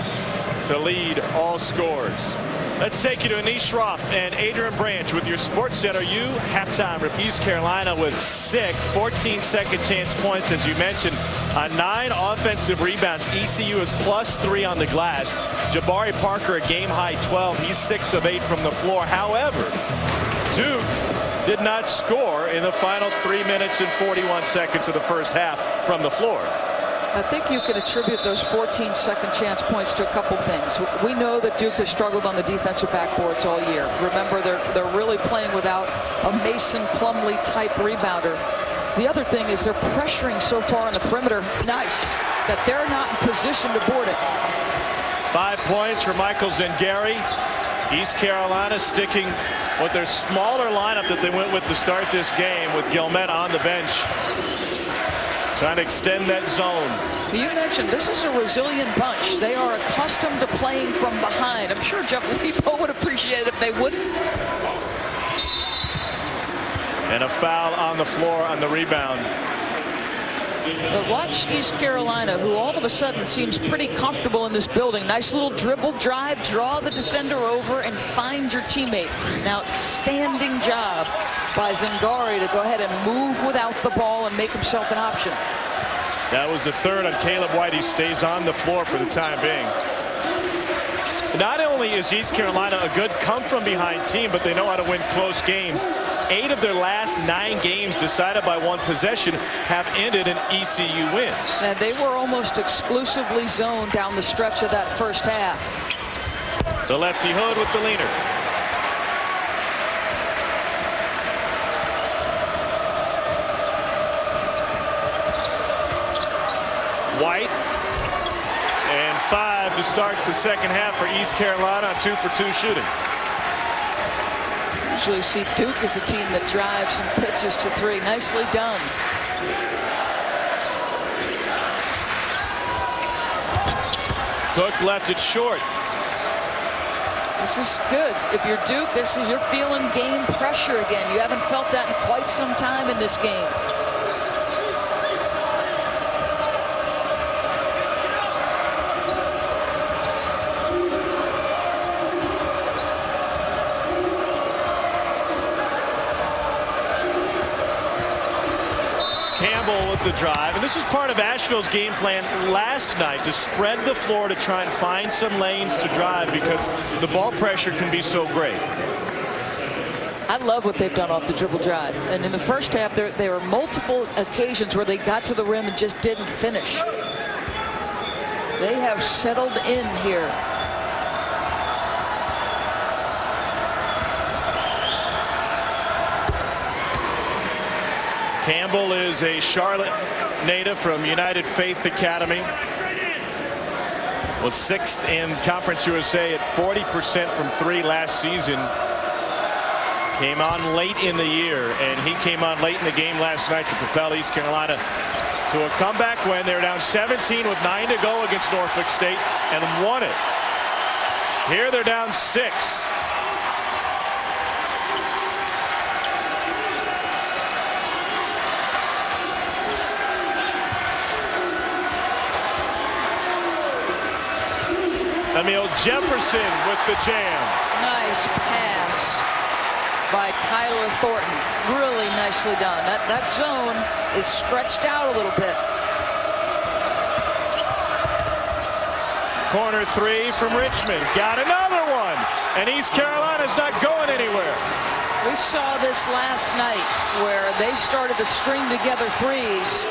to lead all scores. Let's take you to Anish Shroff and Adrian Branch with your Sports Center U halftime. East Carolina with 14 second chance points, as you mentioned, 9 offensive rebounds. ECU is +3 on the glass. Jabari Parker a game high 12. He's 6 of 8 from the floor. However, Duke did not score in the final 3 minutes and 41 seconds of the first half from the floor. I think you can attribute those 14 second chance points to a couple things. We know that Duke has struggled on the defensive backboards all year. Remember, they're really playing without a Mason Plumlee type rebounder. The other thing is they're pressuring so far on the perimeter, that they're not in position to board it. 5 points for Michael Zangari. East Carolina sticking with their smaller lineup that they went with to start this game, with Gilmet on the bench, trying to extend that zone. You mentioned this is a resilient bunch. They are accustomed to playing from behind. I'm sure Jeff Lebo would appreciate it if they wouldn't. And a foul on the floor on the rebound. But watch East Carolina, who all of a sudden seems pretty comfortable in this building. Nice little dribble drive, draw the defender over, and find your teammate. Now, outstanding job by Zangari to go ahead and move without the ball and make himself an option. That was the third on Caleb White. He stays on the floor for the time being. Not only is East Carolina a good come-from-behind team, but they know how to win close games. 8 of their last 9 games decided by 1 possession have ended in ECU wins. And they were almost exclusively zoned down the stretch of that first half. The lefty Hood with the leaner. White. And 5 to start the second half for East Carolina on 2-for-2 shooting. Usually see Duke as a team that drives and pitches to 3. Nicely done. Cook left it short. This is good. If you're Duke, you're feeling game pressure again. You haven't felt that in quite some time in this game. With the drive, and this is part of Asheville's game plan last night, to spread the floor to try and find some lanes to drive, because the ball pressure can be so great. I love what they've done off the dribble drive, and in the first half there were multiple occasions where they got to the rim and just didn't finish. They have settled in here. Campbell is a Charlotte native from United Faith Academy. Was 6th in Conference USA at 40% from 3 last season. Came on late in the year, and he came on late in the game last night to propel East Carolina to a comeback win. They're down 17 with 9 to go against Norfolk State and won it. Here they're down 6. Emil Jefferson with the jam. Nice pass by Tyler Thornton. Really nicely done. That zone is stretched out a little bit. Corner three from Richmond. Got another one. And East Carolina's not going anywhere. We saw this last night where they started to string together threes.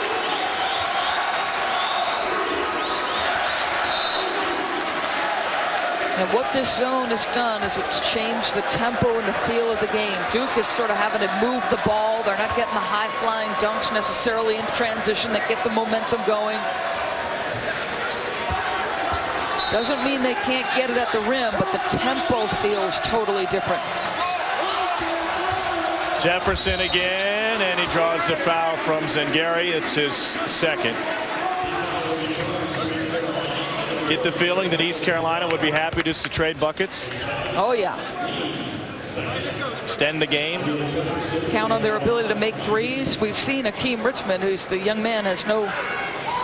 And what this zone has done is it's changed the tempo and the feel of the game. Duke is sort of having to move the ball. They're not getting the high-flying dunks necessarily in transition that get the momentum going. Doesn't mean they can't get it at the rim, but the tempo feels totally different. Jefferson again, and he draws the foul from Zangari. It's his second. Get the feeling that East Carolina would be happy just to trade buckets. Oh, yeah. Extend the game. Count on their ability to make threes. We've seen Akeem Richmond, who's the young man, has no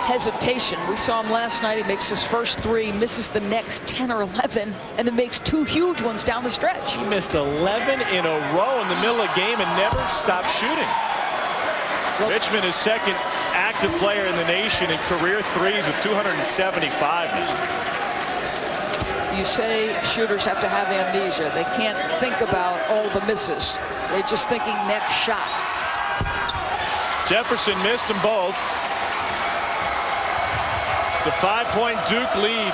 hesitation. We saw him last night. He makes his first three, misses the next 10 or 11, and then makes two huge ones down the stretch. He missed 11 in a row in the middle of the game and never stopped shooting. Well, Richmond is second active player in the nation in career threes with 275 now. You say shooters have to have amnesia. They can't think about all the misses. They're just thinking next shot. Jefferson missed them both. It's a 5-point Duke lead.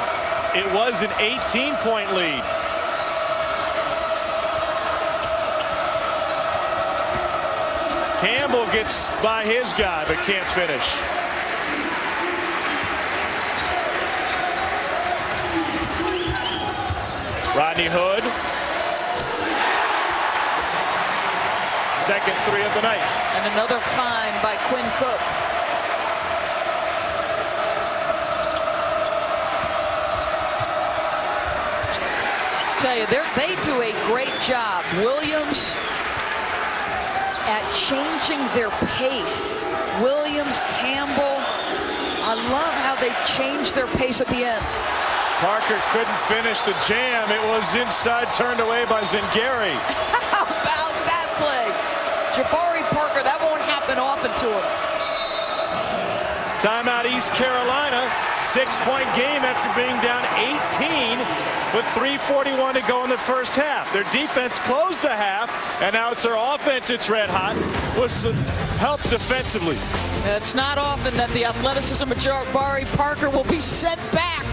It was an 18-point lead. Campbell gets by his guy but can't finish. Rodney Hood. Second three of the night. And another find by Quinn Cook. Tell you, they do a great job. Williams at changing their pace. Williams, Campbell, I love how they change their pace at the end. Parker couldn't finish the jam. It was inside, turned away by Zangari. How about that play? Jabari Parker, that won't happen often to him. Timeout East Carolina. 6-point game after being down 18 with 3:41 to go in the first half. Their defense closed the half, and now it's their offense. It's red hot with some help defensively. It's not often that the athleticism of Jabari Parker will be sent back.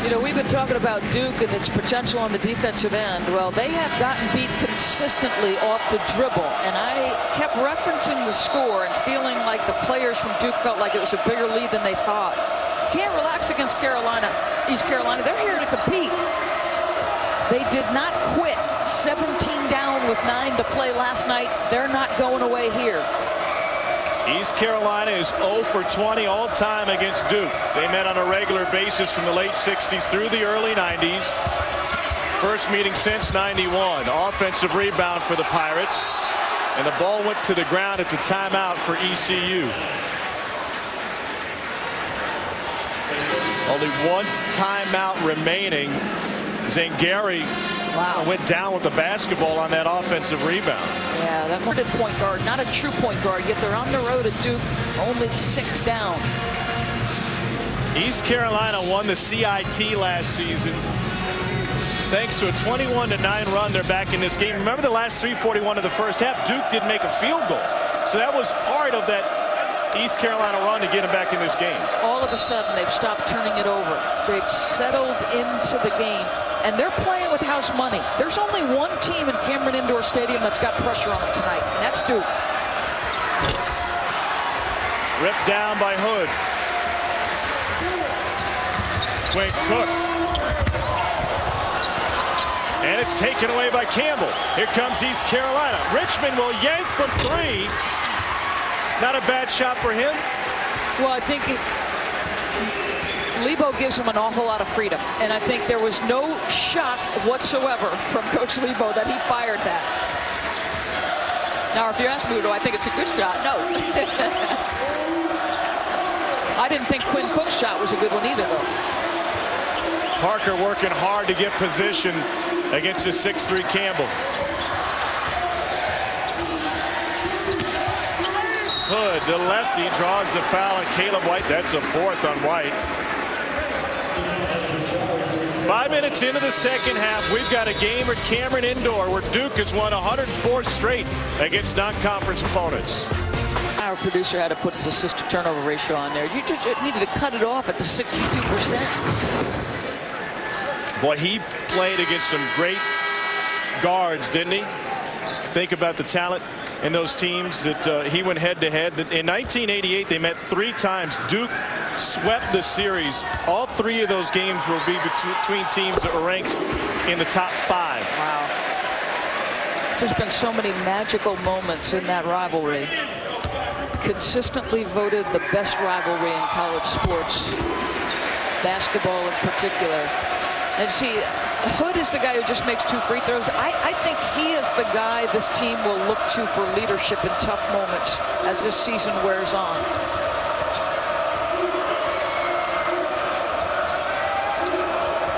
You know, we've been talking about Duke and its potential on the defensive end. Well, they have gotten beat consistently off the dribble, and I kept referencing the score and feeling like the players from Duke felt like it was a bigger lead than they thought. Can't relax against Carolina, East Carolina. They're here to compete. They did not quit. 17 down with 9 to play last night. They're not going away here. East Carolina is 0 for 20 all time against Duke. They met on a regular basis from the late 60s through the early 90s. First meeting since 91. Offensive rebound for the Pirates. And the ball went to the ground. It's a timeout for ECU. Only one timeout remaining. Zangari went down with the basketball on that offensive rebound. Yeah, that wanted point guard, not a true point guard, yet they're on the road at Duke, only 6 down. East Carolina won the CIT last season. Thanks to a 21-9 run, they're back in this game. Remember the last 3:41 of the first half, Duke did make a field goal. So that was part of that East Carolina run to get them back in this game. All of a sudden, they've stopped turning it over. They've settled into the game, and they're playing with house money. There's only one team in Cameron Indoor Stadium that's got pressure on them tonight, and that's Duke. Ripped down by Hood. Quick Cook. And it's taken away by Campbell. Here comes East Carolina. Richmond will yank from 3. Not a bad shot for him. Well, I think Lebo gives him an awful lot of freedom, and I think there was no shock whatsoever from Coach Lebo that he fired that. Now, if you ask me, do I think it's a good shot? No. I didn't think Quinn Cook's shot was a good one either, though. Parker working hard to get position against his 6'3" Campbell. Hood, the lefty, draws the foul on Caleb White. That's a 4th on White. 5 minutes into the second half, we've got a game at Cameron Indoor where Duke has won 104 straight against non-conference opponents. Our producer had to put his assist to turnover ratio on there. You just needed to cut it off at the 62%. Boy, he played against some great guards, didn't he? Think about the talent in those teams that he went head-to-head. In 1988, they met 3 times. Duke swept the series. All 3 of those games will be between teams that were ranked in the top 5. Wow. There's been so many magical moments in that rivalry. Consistently voted the best rivalry in college sports, basketball in particular. And see, Hood is the guy who just makes 2 free throws. I think he is the guy this team will look to for leadership in tough moments as this season wears on.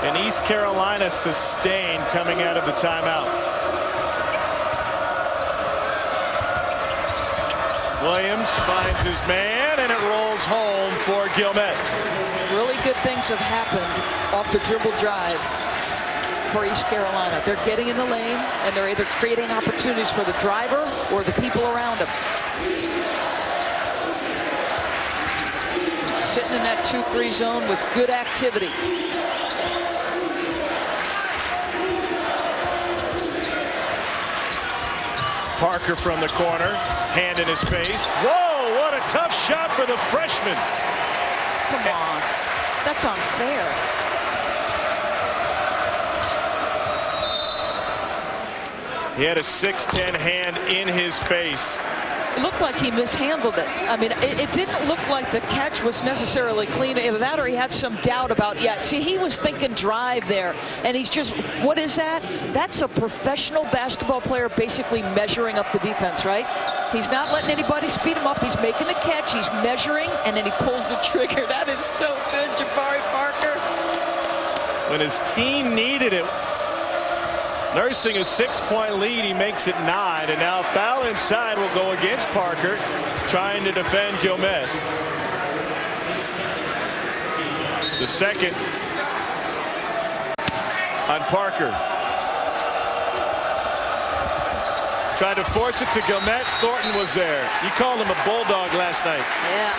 And East Carolina sustained coming out of the timeout. Williams finds his man, and it rolls home for Gilmet. Really good things have happened off the dribble drive for East Carolina. They're getting in the lane, and they're either creating opportunities for the driver or the people around him. Sitting in that 2-3 zone with good activity. Parker from the corner, hand in his face. Whoa, what a tough shot for the freshman. Come on, that's unfair. He had a 6'10" hand in his face. It looked like he mishandled it. I mean, it didn't look like the catch was necessarily clean. Either that or he had some doubt about, see, he was thinking drive there. And he's just, what is that? That's a professional basketball player basically measuring up the defense, right? He's not letting anybody speed him up. He's making a catch. He's measuring, and then he pulls the trigger. That is so good, Jabari Parker. When his team needed it, nursing a 6-point lead, he makes it 9, and now a foul inside will go against Parker, trying to defend Gilmet. It's the second on Parker. Tried to force it to Gilmet. Thornton was there. He called him a bulldog last night. Yeah.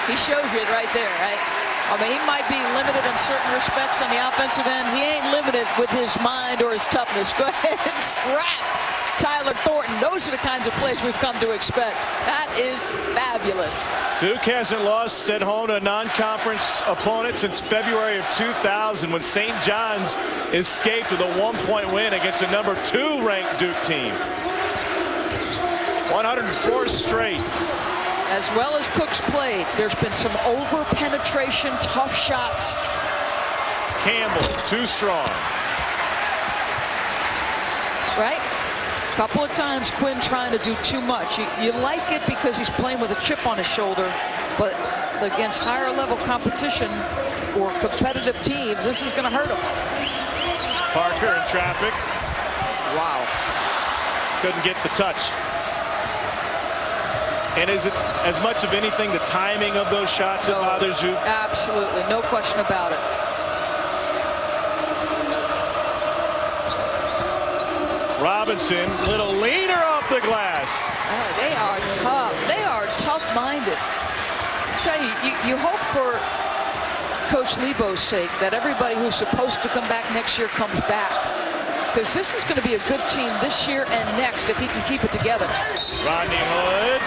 He shows you it right there, right? I mean, he might be limited in certain respects on the offensive end. He ain't limited with his mind or his toughness. Go ahead and scrap Tyler Thornton. Those are the kinds of plays we've come to expect. That is fabulous. Duke hasn't lost at home to a non-conference opponent since February of 2000 when St. John's escaped with a 1-point win against a number 2 ranked Duke team. 104 straight. As well as Cook's played, there's been some over-penetration, tough shots. Campbell, too strong. Right? A couple of times Quinn trying to do too much. You like it because he's playing with a chip on his shoulder, but against higher level competition or competitive teams, this is going to hurt him. Parker in traffic. Wow. Couldn't get the touch. And is it as much of anything the timing of those shots that bothers you? Absolutely, no question about it. Robinson, little leaner off the glass. Oh, they are tough. They are tough-minded. I tell you, you hope for Coach Lebo's sake that everybody who's supposed to come back next year comes back. Because this is going to be a good team this year and next if he can keep it together. Rodney Hood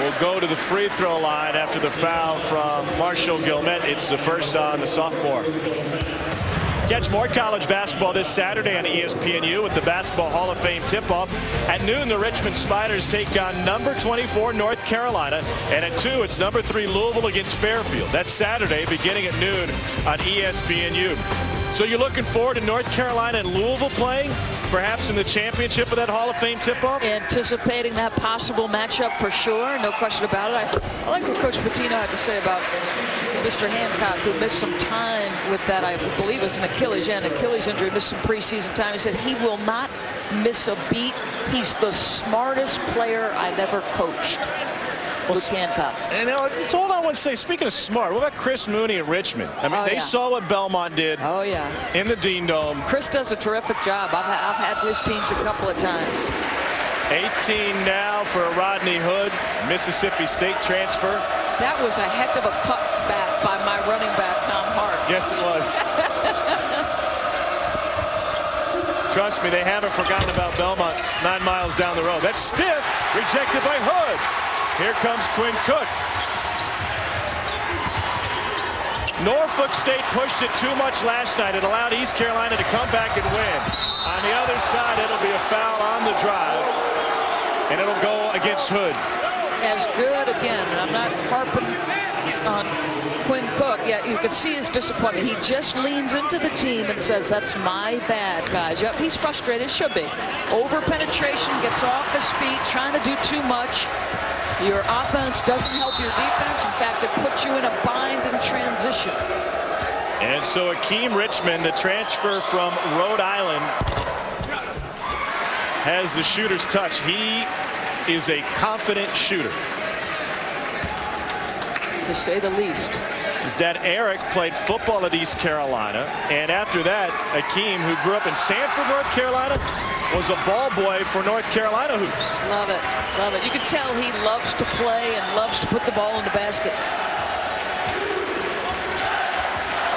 will go to the free throw line after the foul from Marshall Gilmet. It's the first on the sophomore. Catch more college basketball this Saturday on ESPNU with the Basketball Hall of Fame tip-off. At noon, the Richmond Spiders take on number 24 North Carolina. And at 2, it's number 3 Louisville against Fairfield. That's Saturday beginning at noon on ESPNU. So you're looking forward to North Carolina and Louisville playing, perhaps in the championship of that Hall of Fame tip-off? Anticipating that possible matchup for sure, no question about it. I like what Coach Pitino had to say about Mr. Hancock, who missed some time with that, I believe it's an Achilles injury, missed some preseason time. He said he will not miss a beat. He's the smartest player I've ever coached. with Hancock. And it's all I want to say. Speaking of smart, what about Chris Mooney at Richmond? I mean, they saw what Belmont did in the Dean Dome. Chris does a terrific job. I've had his teams a couple of times. 18 now for Rodney Hood, Mississippi State transfer. That was a heck of a cutback by my running back, Tom Hart. Yes, it was. Trust me, they haven't forgotten about Belmont 9 miles down the road. That's stiff, rejected by Hood. Here comes Quinn Cook. Norfolk State pushed it too much last night. It allowed East Carolina to come back and win. On the other side, it'll be a foul on the drive, and it'll go against Hood. As good again, and I'm not harping on Quinn Cook. Yeah, you can see his disappointment. He just leans into the team and says, that's my bad, guys. Yep, he's frustrated, should be. Over penetration, gets off his feet, trying to do too much. Your offense doesn't help your defense. In fact, it puts you in a bind in transition. And so Akeem Richmond, the transfer from Rhode Island, has the shooter's touch. He is a confident shooter, to say the least. His dad Eric played football at East Carolina, and after that, Akeem, who grew up in Sanford, North Carolina, was a ball boy for North Carolina hoops. Love it, love it. You can tell he loves to play and loves to put the ball in the basket.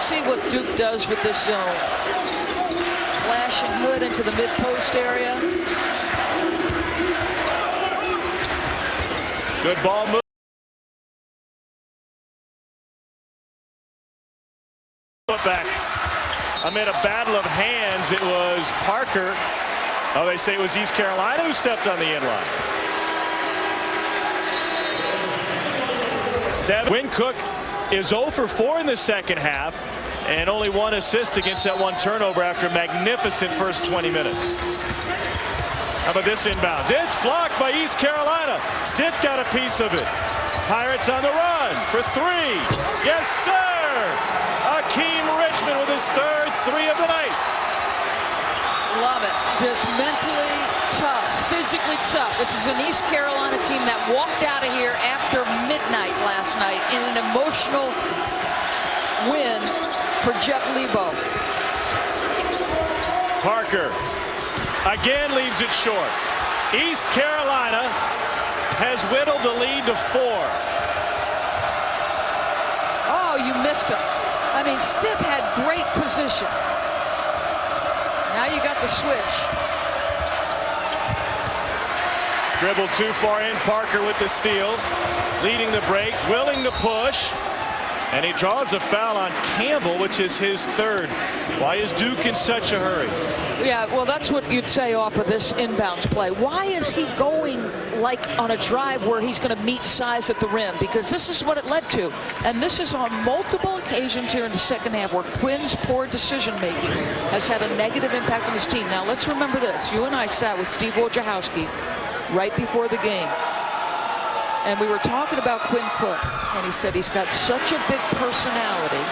See what Duke does with this zone. Flashing Hood into the mid-post area. Good ball move. Putbacks. Amid a battle of hands, it was Parker. Oh, they say it was East Carolina who stepped on the end line. Quinn Cook is 0 for 4 in the second half, and only 1 assist against that 1 turnover after a magnificent first 20 minutes. How about this inbounds? It's blocked by East Carolina. Stitt got a piece of it. Pirates on the run for 3. Yes, sir! Akeem Richmond with his third 3 of the night. Love it. Just mentally tough, physically tough. This is an East Carolina team that walked out of here after midnight last night in an emotional win for Jeff Lebo. Parker again leaves it short. East Carolina has whittled the lead to 4. Oh, you missed him. I mean, Stitt had great position. Now you got the switch. Dribbled too far in. Parker with the steal. Leading the break. Willing to push. And he draws a foul on Campbell, which is his 3rd. Why is Duke in such a hurry? Yeah, well, that's what you'd say off of this inbounds play. Why is he going like on a drive where he's going to meet size at the rim? Because this is what it led to. And this is on multiple occasions here in the second half where Quinn's poor decision-making has had a negative impact on his team. Now, let's remember this. You and I sat with Steve Wojciechowski right before the game. And we were talking about Quinn Cook. And he said he's got such a big personality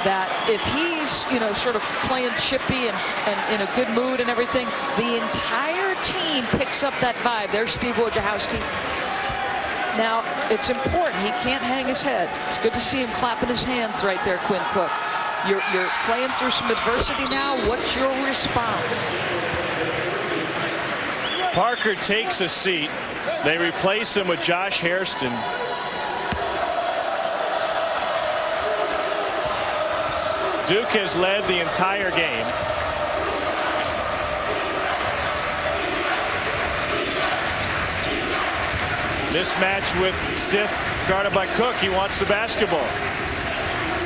that if he's, you know, sort of playing chippy and in a good mood and everything, the entire team picks up that vibe. There's Steve Wojciechowski. Now, it's important. He can't hang his head. It's good to see him clapping his hands right there, Quinn Cook. You're playing through some adversity now. What's your response? Parker takes a seat. They replace him with Josh Hairston. Duke has led the entire game. Mismatch with Stitt, guarded by Cook. He wants the basketball.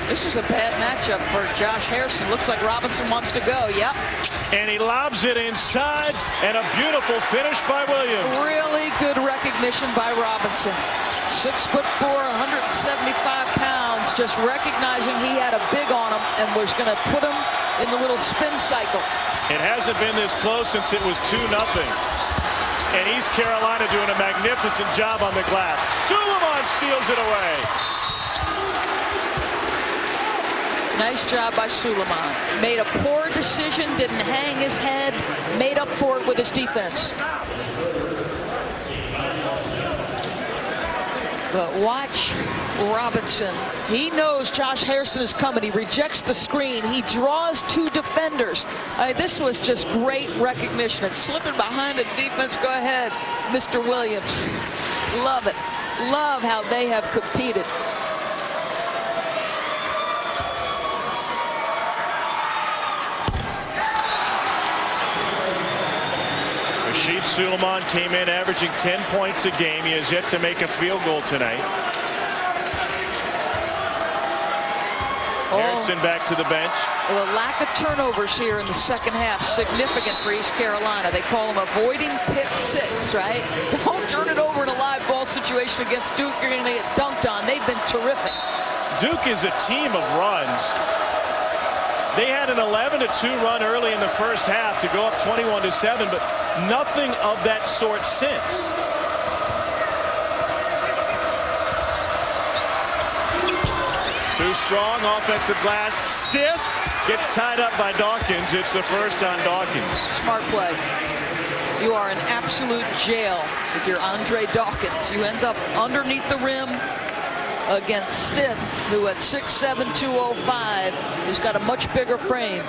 This is a bad matchup for Josh Hairston. Looks like Robinson wants to go. Yep. And he lobs it inside, and a beautiful finish by Williams. Really good recognition by Robinson. 6'4", 175 pounds, just recognizing he had a big on him and was going to put him in the little spin cycle. It hasn't been this close since it was 2-0. And East Carolina doing a magnificent job on the glass. Suleiman steals it away. Nice job by Suleiman. Made a poor decision, didn't hang his head, made up for it with his defense. But watch Robinson. He knows Josh Hairston is coming. He rejects the screen. He draws 2 defenders. This was just great recognition. It's slipping behind the defense. Go ahead, Mr. Williams. Love it. Love how they have competed. Rashid Suleiman came in averaging 10 points a game. He has yet to make a field goal tonight. Harrison back to the bench. Well, the lack of turnovers here in the second half, significant for East Carolina. They call them avoiding pick 6, right? Don't turn it over in a live ball situation against Duke. You're going to get dunked on. They've been terrific. Duke is a team of runs. They had an 11-2 run early in the first half to go up 21-7, but nothing of that sort since. Too strong offensive glass. Stiff gets tied up by Dawkins. It's the first on Dawkins. Smart play. You are in absolute jail if you're Andre Dawkins. You end up underneath the rim against Stitt, who at 6'7", 205 has got a much bigger frame.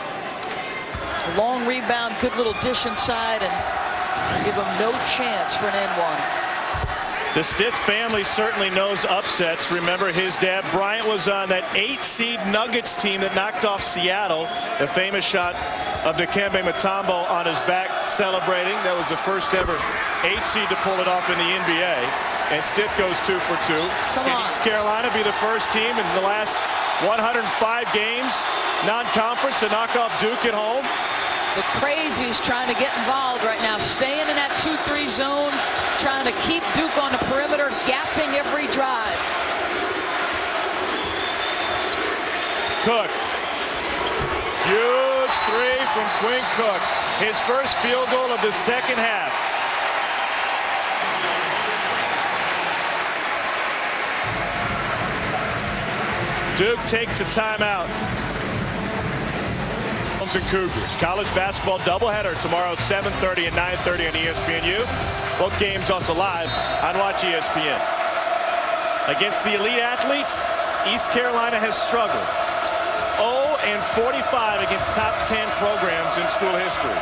Long rebound, good little dish inside, and give him no chance for an N1. The Stith family certainly knows upsets. Remember, his dad Bryant was on that 8-seed Nuggets team that knocked off Seattle. The famous shot of Dikembe Mutombo on his back celebrating. That was the first ever 8-seed to pull it off in the NBA. And Stith goes 2 for 2. Can East Carolina be the first team in the last 105 games, non-conference, to knock off Duke at home? The Crazies trying to get involved right now, staying in that 2-3 zone, trying to keep Duke on the perimeter, gapping every drive. Cook. Huge 3 from Quinn Cook. His first field goal of the second half. Duke takes a timeout. And Cougars. College basketball doubleheader tomorrow at 7:30 and 9:30 on ESPNU. Both games also live on Watch ESPN. Against the elite athletes, East Carolina has struggled. 0-45 against top 10 programs in school history.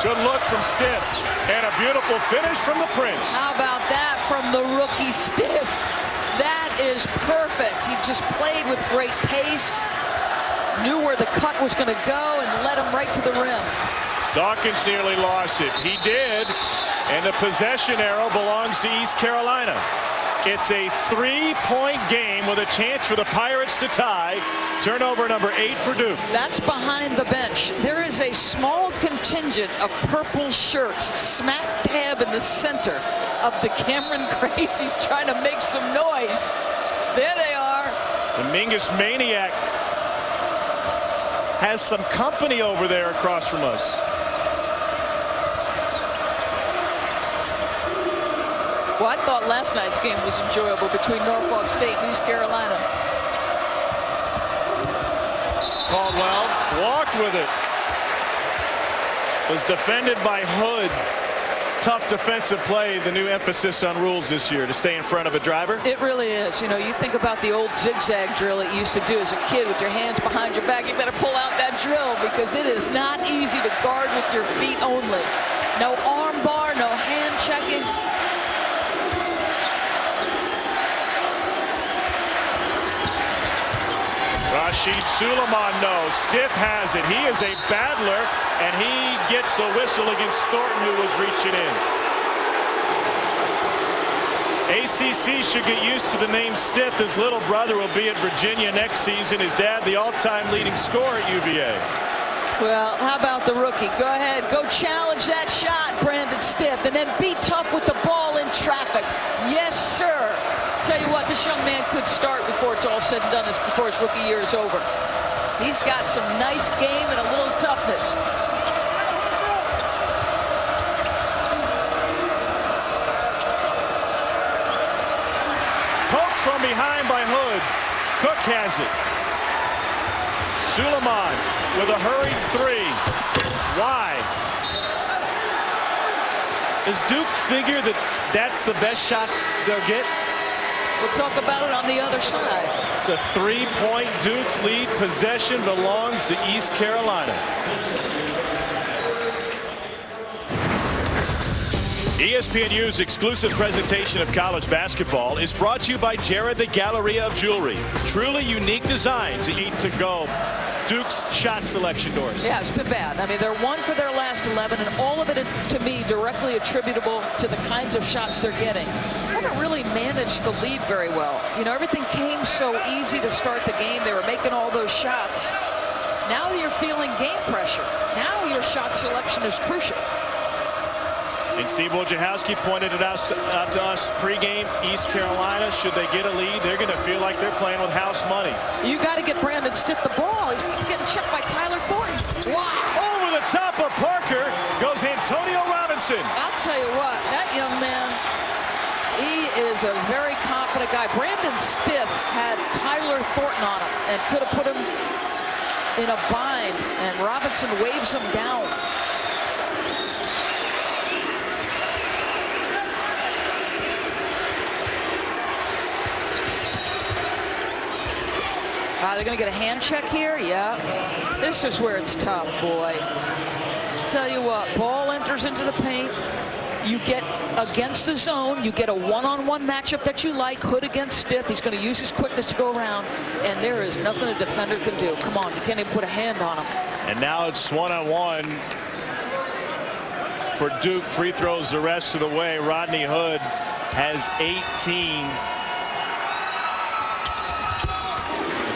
Good look from Stitt. And a beautiful finish from the Prince. How about that from the rookie Stitt? That is perfect. He just played with great pace, knew where the cut was going to go, and led him right to the rim. Dawkins nearly lost it. He did, and the possession arrow belongs to East Carolina. It's a 3-point game with a chance for the Pirates to tie. Turnover number 8 for Duke. That's behind the bench. There is a small contingent of purple shirts smack dab in the center of the Cameron Crazies trying to make some noise. There they are. The Mingus Maniac has some company over there across from us. Well, I thought last night's game was enjoyable between Norfolk State and East Carolina. Caldwell walked with it. Was defended by Hood. Tough defensive play, the new emphasis on rules this year, to stay in front of a driver. It really is. You know, you think about the old zigzag drill that you used to do as a kid with your hands behind your back. You better pull out that drill because it is not easy to guard with your feet only. No arm bar, no hand checking. Rashid Suleiman knows. Stitt has it. He is a battler, and he gets a whistle against Thornton, who was reaching in. ACC should get used to the name Stitt. His little brother will be at Virginia next season. His dad, the all-time leading scorer at UVA. Well, how about the rookie? Go ahead. Go challenge that shot, Brandon Stitt, and then be tough with the ball in traffic. Yes, sir. Tell you what, this young man could start before it's all said and done, before his rookie year is over. He's got some nice game and a little toughness. Poked from behind by Hood. Cook has it. Suleiman with a hurried 3. Wide. Does Duke figure that that's the best shot they'll get? We'll talk about it on the other side. It's a 3-point Duke lead. Possession belongs to East Carolina. ESPNU's exclusive presentation of college basketball is brought to you by Jared the Galleria of Jewelry. Truly unique designs that need to go. Duke's shot selection doors. Yeah, it's been bad. I mean, they're 1 for their last 11, and all of it is, to me, directly attributable to the kinds of shots they're getting. Haven't really managed the lead very well. You know, everything came so easy to start the game. They were making all those shots. Now you're feeling game pressure. Now your shot selection is crucial. And Steve Wojciechowski pointed it out to us pregame. East Carolina, should they get a lead, they're going to feel like they're playing with house money. You got to get Brandon Stitt the ball. He's getting checked by Tyler Thornton. Wow. Over the top of Parker goes Antonio Robinson. I'll tell you what, that young man, he is a very confident guy. Brandon Stitt had Tyler Thornton on him and could have put him in a bind, and Robinson waves him down. They're going to get a hand check here. Yeah. This is where it's tough, boy. Tell you what, ball enters into the paint. You get against the zone. You get a one-on-one matchup that you like. Hood against Stitt. He's going to use his quickness to go around. And there is nothing a defender can do. Come on, you can't even put a hand on him. And now it's one-on-one for Duke. Free throws the rest of the way. Rodney Hood has 18.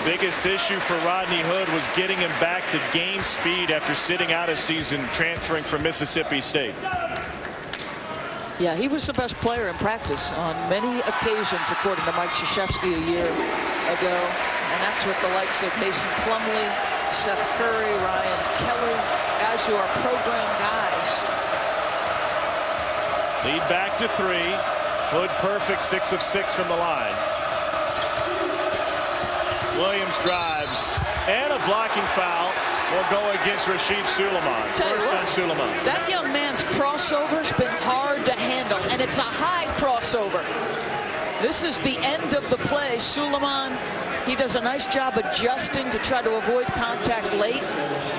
Biggest issue for Rodney Hood was getting him back to game speed after sitting out a season transferring from Mississippi State. Yeah, he was the best player in practice on many occasions, according to Mike Krzyzewski a year ago. And that's with the likes of Mason Plumlee, Seth Curry, Ryan Kelly, as your program guys. Lead back to 3. Hood perfect, 6 of 6 from the line. Williams drives, and a blocking foul will go against Rashid Suleiman. First on Suleiman. That young man's crossover's been hard to handle, and it's a high crossover. This is the end of the play. Suleiman, he does a nice job adjusting to try to avoid contact late,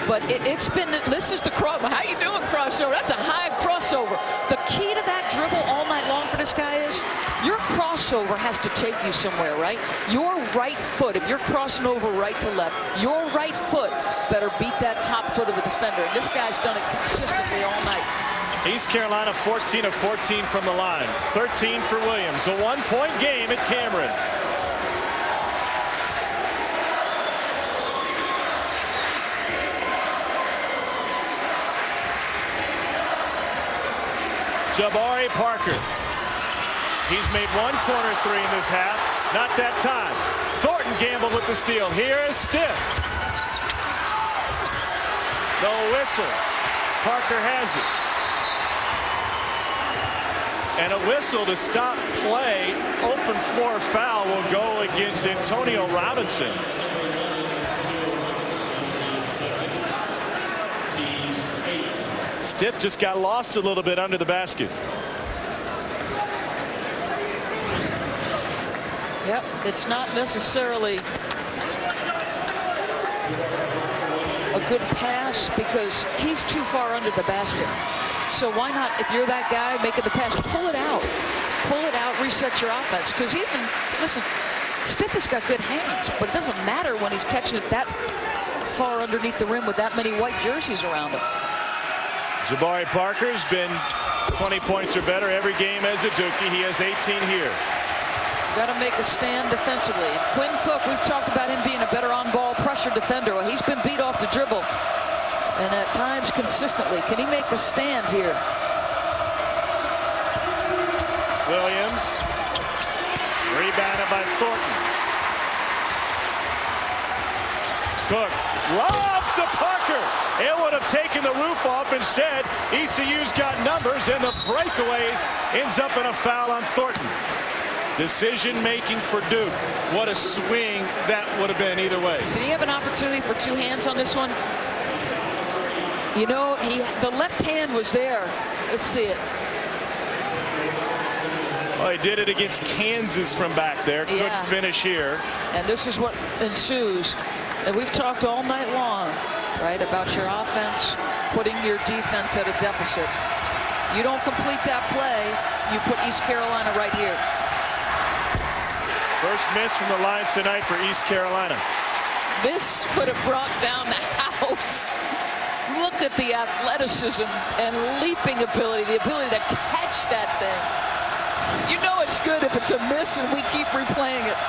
but it's been, this is the cross. How you doing, crossover? That's a high crossover. The key to that dribble all night long for this guy is your crossover has to take you somewhere, right? Your right foot, if you're crossing over right to left, your right foot better beat that top foot of the defender. And this guy's done it consistently all night. East Carolina 14 of 14 from the line. 13 for Williams. A 1-point game at Cameron. Jabari Parker. He's made 1 corner 3 in this half. Not that time. Thornton gambled with the steal. Here is Stitt. No whistle. Parker has it. And a whistle to stop play. Open floor foul will go against Antonio Robinson. Stitt just got lost a little bit under the basket. Yep, it's not necessarily a good pass because he's too far under the basket. So why not, if you're that guy making the pass, pull it out. Pull it out, reset your offense. Because even, listen, Stitt has got good hands, but it doesn't matter when he's catching it that far underneath the rim with that many white jerseys around him. Jabari Parker's been 20 points or better every game as a Dookie. He has 18 here. Got to make a stand defensively. And Quinn Cook, we've talked about him being a better on-ball pressure defender. Well, he's been beat off the dribble, and at times consistently. Can he make a stand here? Williams, rebounded by Thornton. Cook lobs to Parker. It would have taken the roof off. Instead, ECU's got numbers, and the breakaway ends up in a foul on Thornton. Decision making for Duke. What a swing that would have been either way. Did he have an opportunity for 2 hands on this one? You know, the left hand was there. Let's see it. Well, he did it against Kansas from back there. Couldn't finish here. And this is what ensues. And we've talked all night long, right, about your offense putting your defense at a deficit. You don't complete that play, you put East Carolina right here. First miss from the line tonight for East Carolina. This would have brought down the house. Look at the athleticism and leaping ability, the ability to catch that thing. You know it's good if it's a miss and we keep replaying it.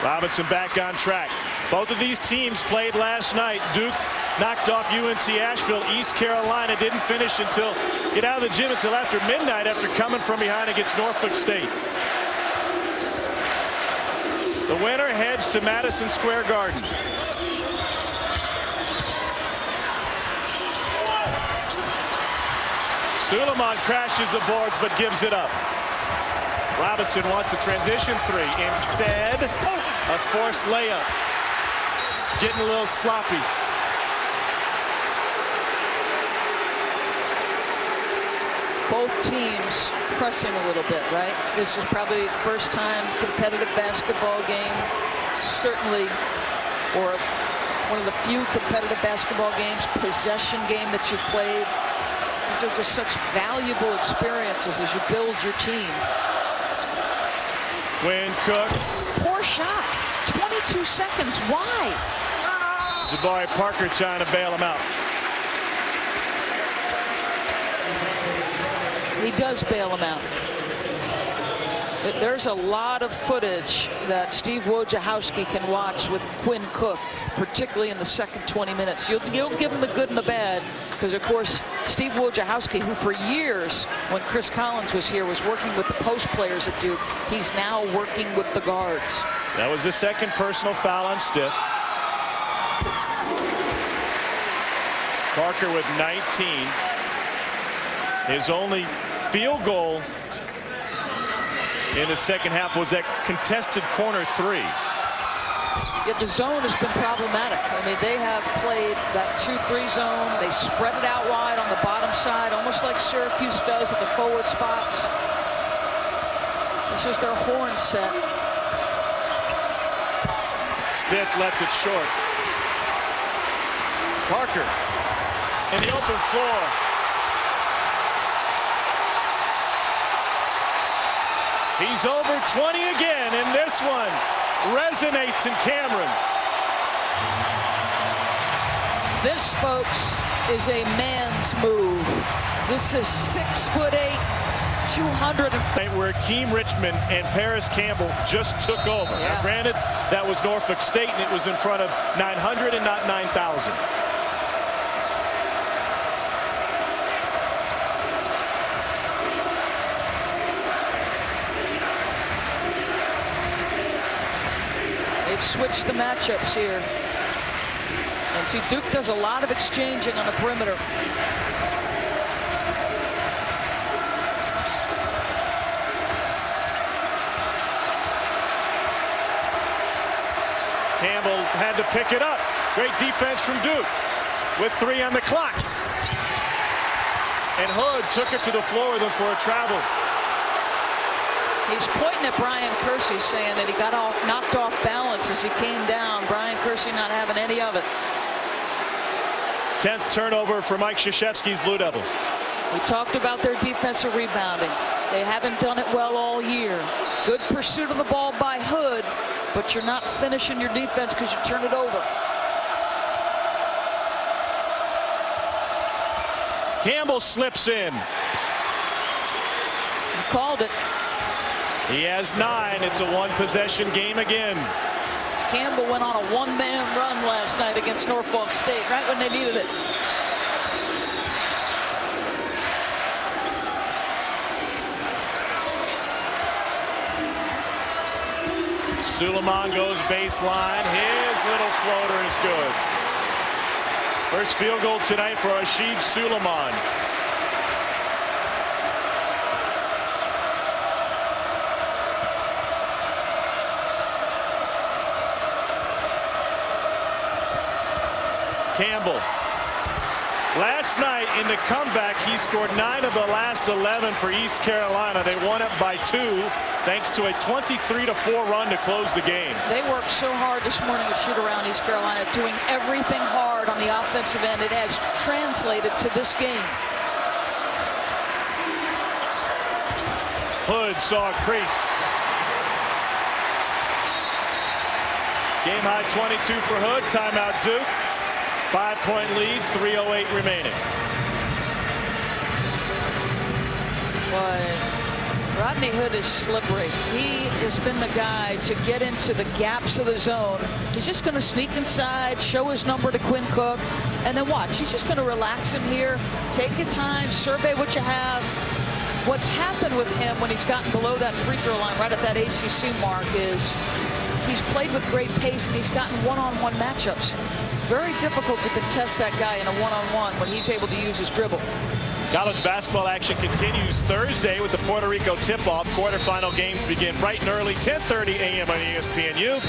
Robinson back on track. Both of these teams played last night. Duke knocked off UNC Asheville. East Carolina didn't finish until get out of the gym until after midnight after coming from behind against Norfolk State. The winner heads to Madison Square Garden. Suleiman crashes the boards but gives it up. Robinson wants a transition three. Instead, a forced layup. Getting a little sloppy. Both teams pressing a little bit, right? This is probably the first time competitive basketball game, certainly, or one of the few competitive basketball games, possession game that you've played. These are just such valuable experiences as you build your team. Quinn Cook. Poor shot. 22 seconds. Why? Jabari Parker trying to bail him out. He does bail him out. There's a lot of footage that Steve Wojciechowski can watch with Quinn Cook, particularly in the second 20 minutes. You'll give him the good and the bad, because, of course, Steve Wojciechowski, who for years, when Chris Collins was here, was working with the post players at Duke, he's now working with the guards. That was the second personal foul on Stiff. Parker with 19. His only field goal in the second half was that contested corner three. Yet the zone has been problematic. I mean, they have played that 2-3 zone. They spread it out wide on the bottom side, almost like Syracuse does at the forward spots. This is their horn set. Stiff left it short. Parker in the open floor. He's over 20 again, and this one resonates in Cameron. This, folks, is a man's move. This is 6'8", 200. Where Akeem Richmond and Paris Campbell just took over. Yeah. Now, granted, that was Norfolk State, and it was in front of 900 and not 9,000. Switch the matchups here. And see, Duke does a lot of exchanging on the perimeter. Campbell had to pick it up. Great defense from Duke with 3 on the clock. And Hood took it to the floor with him for a travel. He's pointing at Brian Kersey, saying that he got knocked off balance as he came down. Brian Kersey not having any of it. 10th turnover for Mike Krzyzewski's Blue Devils. We talked about their defensive rebounding. They haven't done it well all year. Good pursuit of the ball by Hood, but you're not finishing your defense because you turn it over. Campbell slips in. You called it. He has 9. It's a one-possession game again. Campbell went on a one-man run last night against Norfolk State, right when they needed it. Suleiman goes baseline. His little floater is good. First field goal tonight for Rashid Suleiman. Campbell Last night in the comeback, he scored 9 of the last 11 for East Carolina. They won it by 2 thanks to a 23-4 run to close the game. They worked so hard this morning to shoot around East Carolina, doing everything hard on the offensive end. It has translated to this game. Hood saw a crease. Game high 22 for Hood. Timeout Duke. 5-point lead, 3:08 remaining. But Rodney Hood is slippery. He has been the guy to get into the gaps of the zone. He's just going to sneak inside, show his number to Quinn Cook, and then watch. He's just going to relax in here, take your time, survey what you have. What's happened with him when he's gotten below that free throw line right at that ACC mark is he's played with great pace and he's gotten one-on-one matchups. Very difficult to contest that guy in a one-on-one when he's able to use his dribble. College basketball action continues Thursday with the Puerto Rico tip-off. Quarterfinal games begin bright and early, 10:30 a.m. on ESPNU.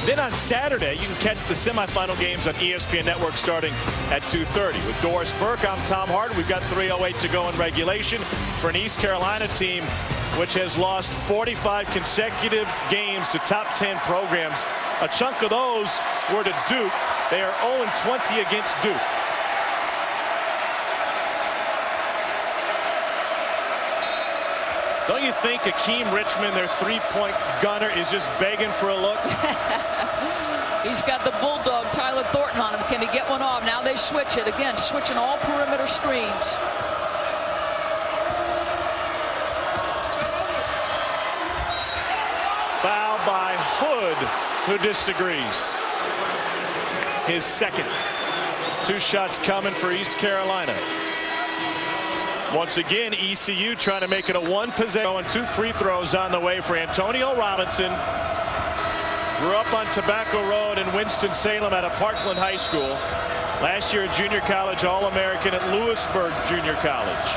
Then on Saturday, you can catch the semifinal games on ESPN Network starting at 2:30. With Doris Burke, I'm Tom Hart. We've got 3:08 to go in regulation for an East Carolina team which has lost 45 consecutive games to top 10 programs. A chunk of those were to Duke. They are 0-20 against Duke. Don't you think Akeem Richmond, their three-point gunner, is just begging for a look? He's got the bulldog Tyler Thornton on him. Can he get one off? Now they switch it again, switching all perimeter screens. Foul by Hood, who disagrees. His second. 2 shots coming for East Carolina. Once again, ECU trying to make it a 1-possession. And 2 free throws on the way for Antonio Robinson. Grew up on Tobacco Road in Winston-Salem at a Parkland High School. Last year, a junior college All-American at Lewisburg Junior College.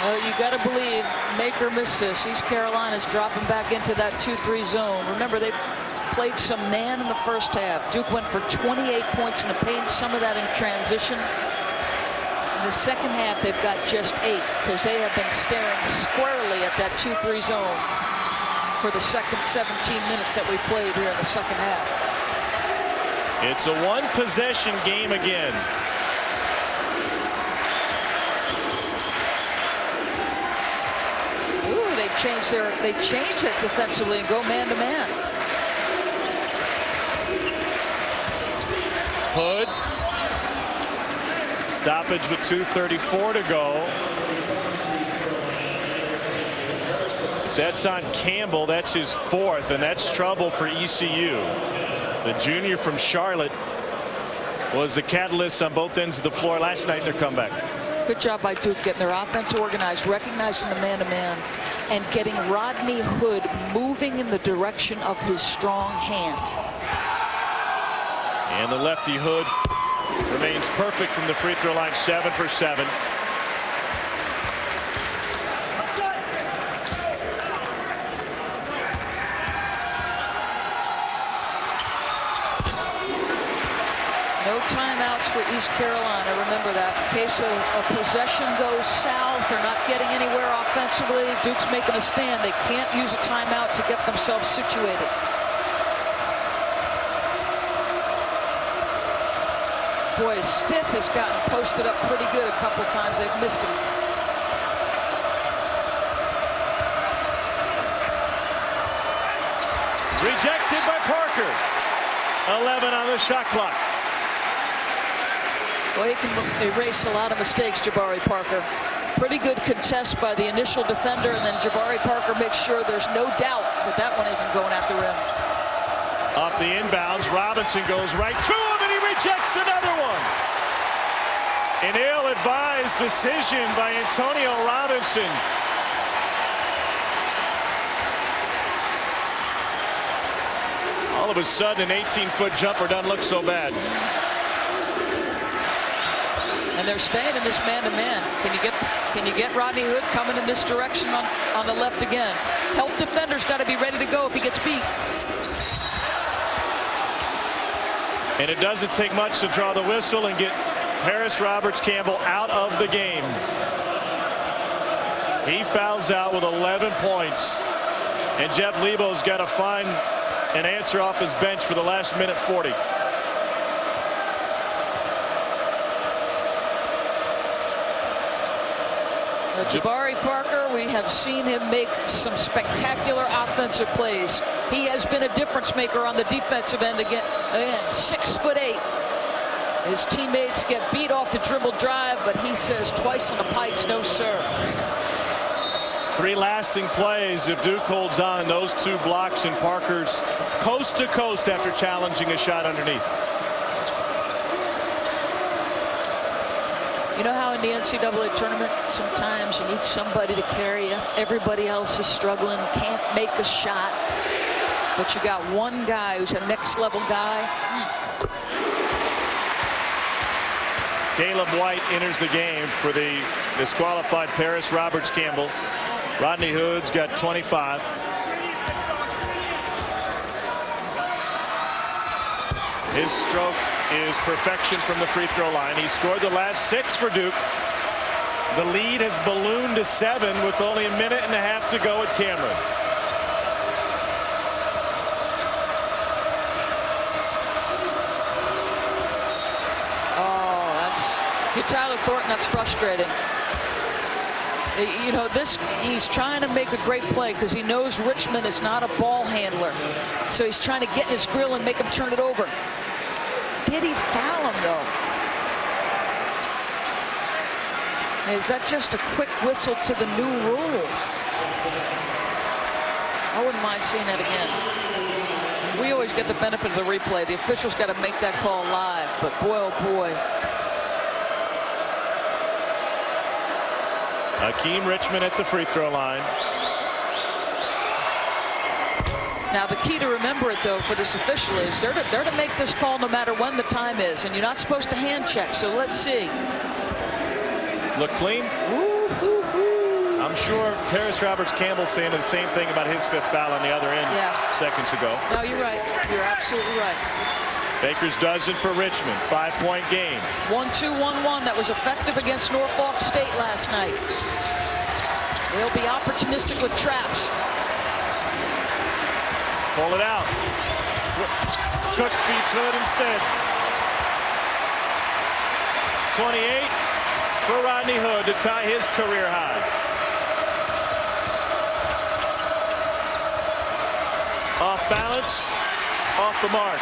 Well, you got to believe, make or miss this, East Carolina's dropping back into that 2-3 zone. Remember, they played some man in the first half. Duke went for 28 points in the paint, some of that in transition. In the second half, they've got just 8 because they have been staring squarely at that 2-3 zone for the second 17 minutes that we played here in the second half. It's a 1-possession game again. They change it defensively and go man-to-man. Hood. Stoppage with 2:34 to go. That's on Campbell. That's his 4th, and that's trouble for ECU. The junior from Charlotte was the catalyst on both ends of the floor last night in their comeback. Good job by Duke getting their offense organized, recognizing the man-to-man, and getting Rodney Hood moving in the direction of his strong hand. And the lefty Hood remains perfect from the free throw line, 7 for 7. No timeouts for East Carolina. Remember that. In case a possession goes south, they're not getting anywhere offensively. Duke's making a stand. They can't use a timeout to get themselves situated. Boy, Stith has gotten posted up pretty good a couple times. They've missed him. Rejected by Parker. 11 on the shot clock. Well, he can erase a lot of mistakes, Jabari Parker. Pretty good contest by the initial defender, and then Jabari Parker makes sure there's no doubt that that one isn't going at the rim. Off the inbounds, Robinson goes right to him, and he rejects another one. An ill-advised decision by Antonio Robinson. All of a sudden, an 18-foot jumper doesn't look so bad. And they're staying in this man-to-man. Can you get Rodney Hood coming in this direction on the left again? Help defender's got to be ready to go if he gets beat. And it doesn't take much to draw the whistle and get Paris Roberts-Campbell out of the game. He fouls out with 11 points. And Jeff Lebo's got to find an answer off his bench for the last minute 40. Jabari Parker, we have seen him make some spectacular offensive plays. He has been a difference maker on the defensive end again. 6'8". His teammates get beat off the dribble drive, but he says twice on the pipes, no sir. 3 lasting plays if Duke holds on. Those 2 blocks and Parker's coast to coast after challenging a shot underneath. You know how in the NCAA tournament sometimes you need somebody to carry you? Everybody else is struggling, can't make a shot, but you got one guy who's a next level guy. Caleb White enters the game for the disqualified Paris Roberts-Campbell. Rodney Hood's got 25. His stroke is perfection from the free throw line. He scored the last 6 for Duke. The lead has ballooned to 7 with only a minute and a half to go at Cameron. Oh, Tyler Thornton, that's frustrating. You know, he's trying to make a great play because he knows Richmond is not a ball handler. So he's trying to get in his grill and make him turn it over. Did he foul him, though? Is that just a quick whistle to the new rules? I wouldn't mind seeing that again. We always get the benefit of the replay. The officials got to make that call live, but boy, oh boy. Akeem Richmond at the free throw line. Now the key to remember it though for this official is they're to make this call no matter when the time is, and you're not supposed to hand check. So let's see. Look clean. I'm sure Paris Roberts-Campbell saying the same thing about his 5th foul on the other end seconds ago. No, you're right. You're absolutely right. Baker's dozen for Richmond. 5-point game. 1-2-1-1. That was effective against Norfolk State last night. They'll be opportunistic with traps. Pull it out. Cook feeds Hood instead. 28 for Rodney Hood to tie his career high. Off balance, off the mark.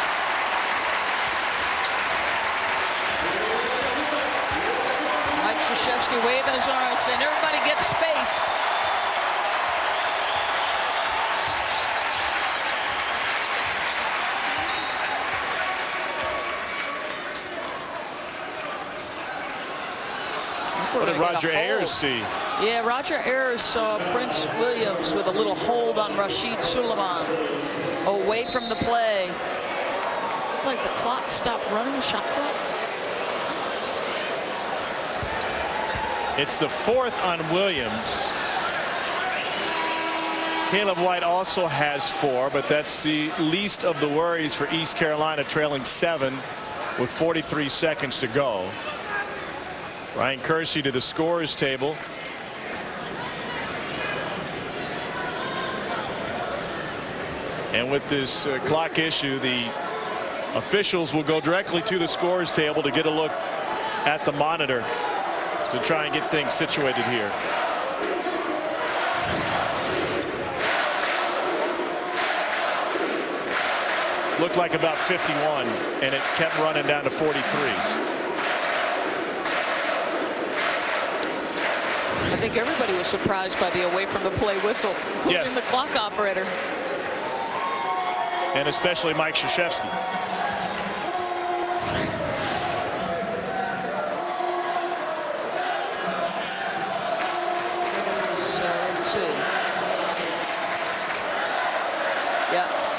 Mike Krzyzewski waving his arms, saying everybody gets spaced. What did Roger Ayers see? Yeah, Roger Ayers saw Prince Williams with a little hold on Rashid Suleiman. Away from the play. It looked like the clock stopped running, shot clock. It's the 4th on Williams. Caleb White also has 4, but that's the least of the worries for East Carolina, trailing 7 with 43 seconds to go. Ryan Kersey to the scorers table. And with this clock issue, the officials will go directly to the scorers table to get a look at the monitor to try and get things situated here. Looked like about 51, and it kept running down to 43. I think everybody was surprised by the away from the play whistle, including the clock operator. And especially Mike Krzyzewski. So let's see.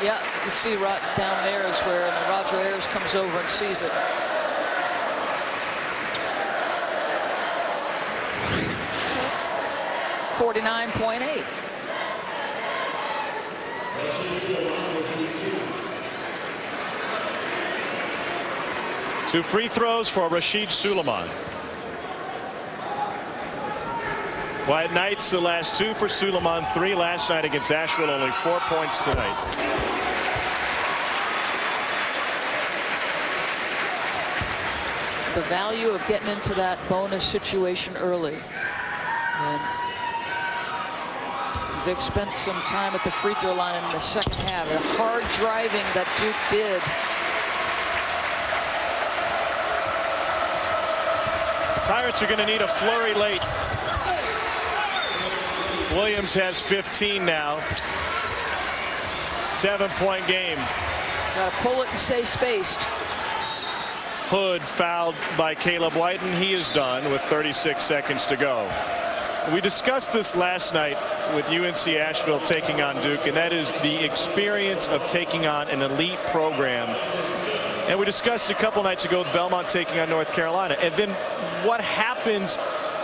Yeah, you see right down there is where Roger Ayers comes over and sees it. 49.8. Two free throws for Rashid Suleiman. Quiet nights, the last two for Suleiman, 3 last night against Asheville, only 4 points tonight. The value of getting into that bonus situation early. And they've spent some time at the free throw line in the second half. The hard driving that Duke did. Pirates are going to need a flurry late. Williams has 15 now. 7-point game. Got to pull it and stay spaced. Hood fouled by Caleb White, and he is done with 36 seconds to go. We discussed this last night with UNC Asheville taking on Duke, and that is the experience of taking on an elite program. And we discussed a couple nights ago with Belmont taking on North Carolina. And then what happens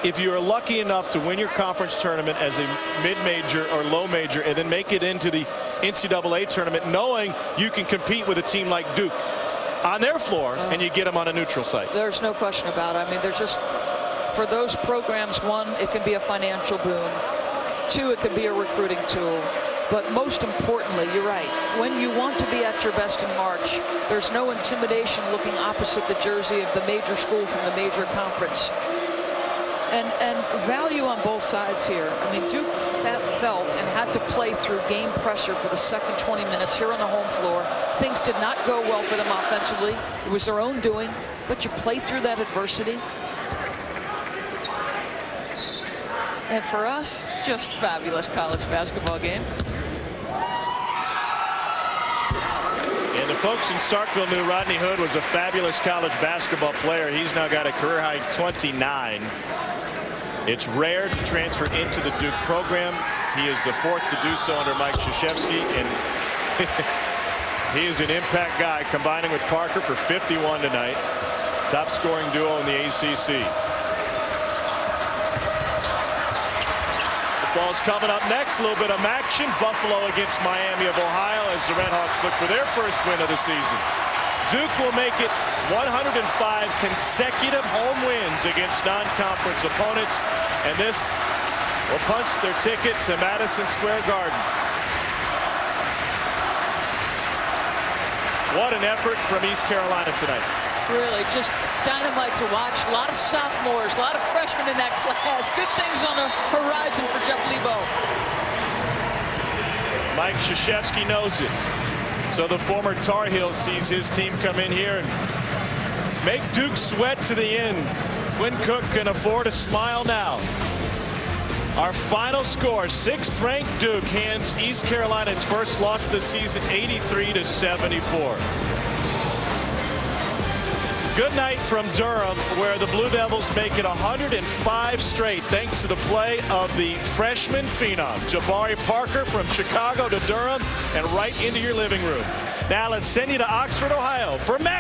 if you are lucky enough to win your conference tournament as a mid-major or low major and then make it into the NCAA tournament knowing you can compete with a team like Duke on their floor and you get them on a neutral site? There's no question about it. I mean, there's just, for those programs, one, it can be a financial boon. Two, it can be a recruiting tool. But most importantly, you're right. When you want to be at your best in March, there's no intimidation looking opposite the jersey of the major school from the major conference. And value on both sides here. I mean, Duke felt and had to play through game pressure for the second 20 minutes here on the home floor. Things did not go well for them offensively. It was their own doing, but you played through that adversity. And for us, just fabulous college basketball game. And the folks in Starkville knew Rodney Hood was a fabulous college basketball player. He's now got a career-high 29. It's rare to transfer into the Duke program. He is the fourth to do so under Mike Krzyzewski, and he is an impact guy, combining with Parker for 51 tonight. Top scoring duo in the ACC. The ball's coming up next. A little bit of action. Buffalo against Miami of Ohio as the Redhawks look for their first win of the season. Duke will make it 105 consecutive home wins against non-conference opponents, and this will punch their ticket to Madison Square Garden. What an effort from East Carolina tonight. Really just dynamite to watch. A lot of sophomores, a lot of freshmen in that class. Good things on the horizon for Jeff Lebo. Mike Krzyzewski knows it. So the former Tar Heel sees his team come in here and make Duke sweat to the end. Quinn Cook can afford a smile now. Our final score, 6th ranked Duke hands East Carolina its first loss of the season, 83-74. Good night from Durham, where the Blue Devils make it 105 straight thanks to the play of the freshman phenom, Jabari Parker, from Chicago to Durham and right into your living room. Now let's send you to Oxford, Ohio for Matt.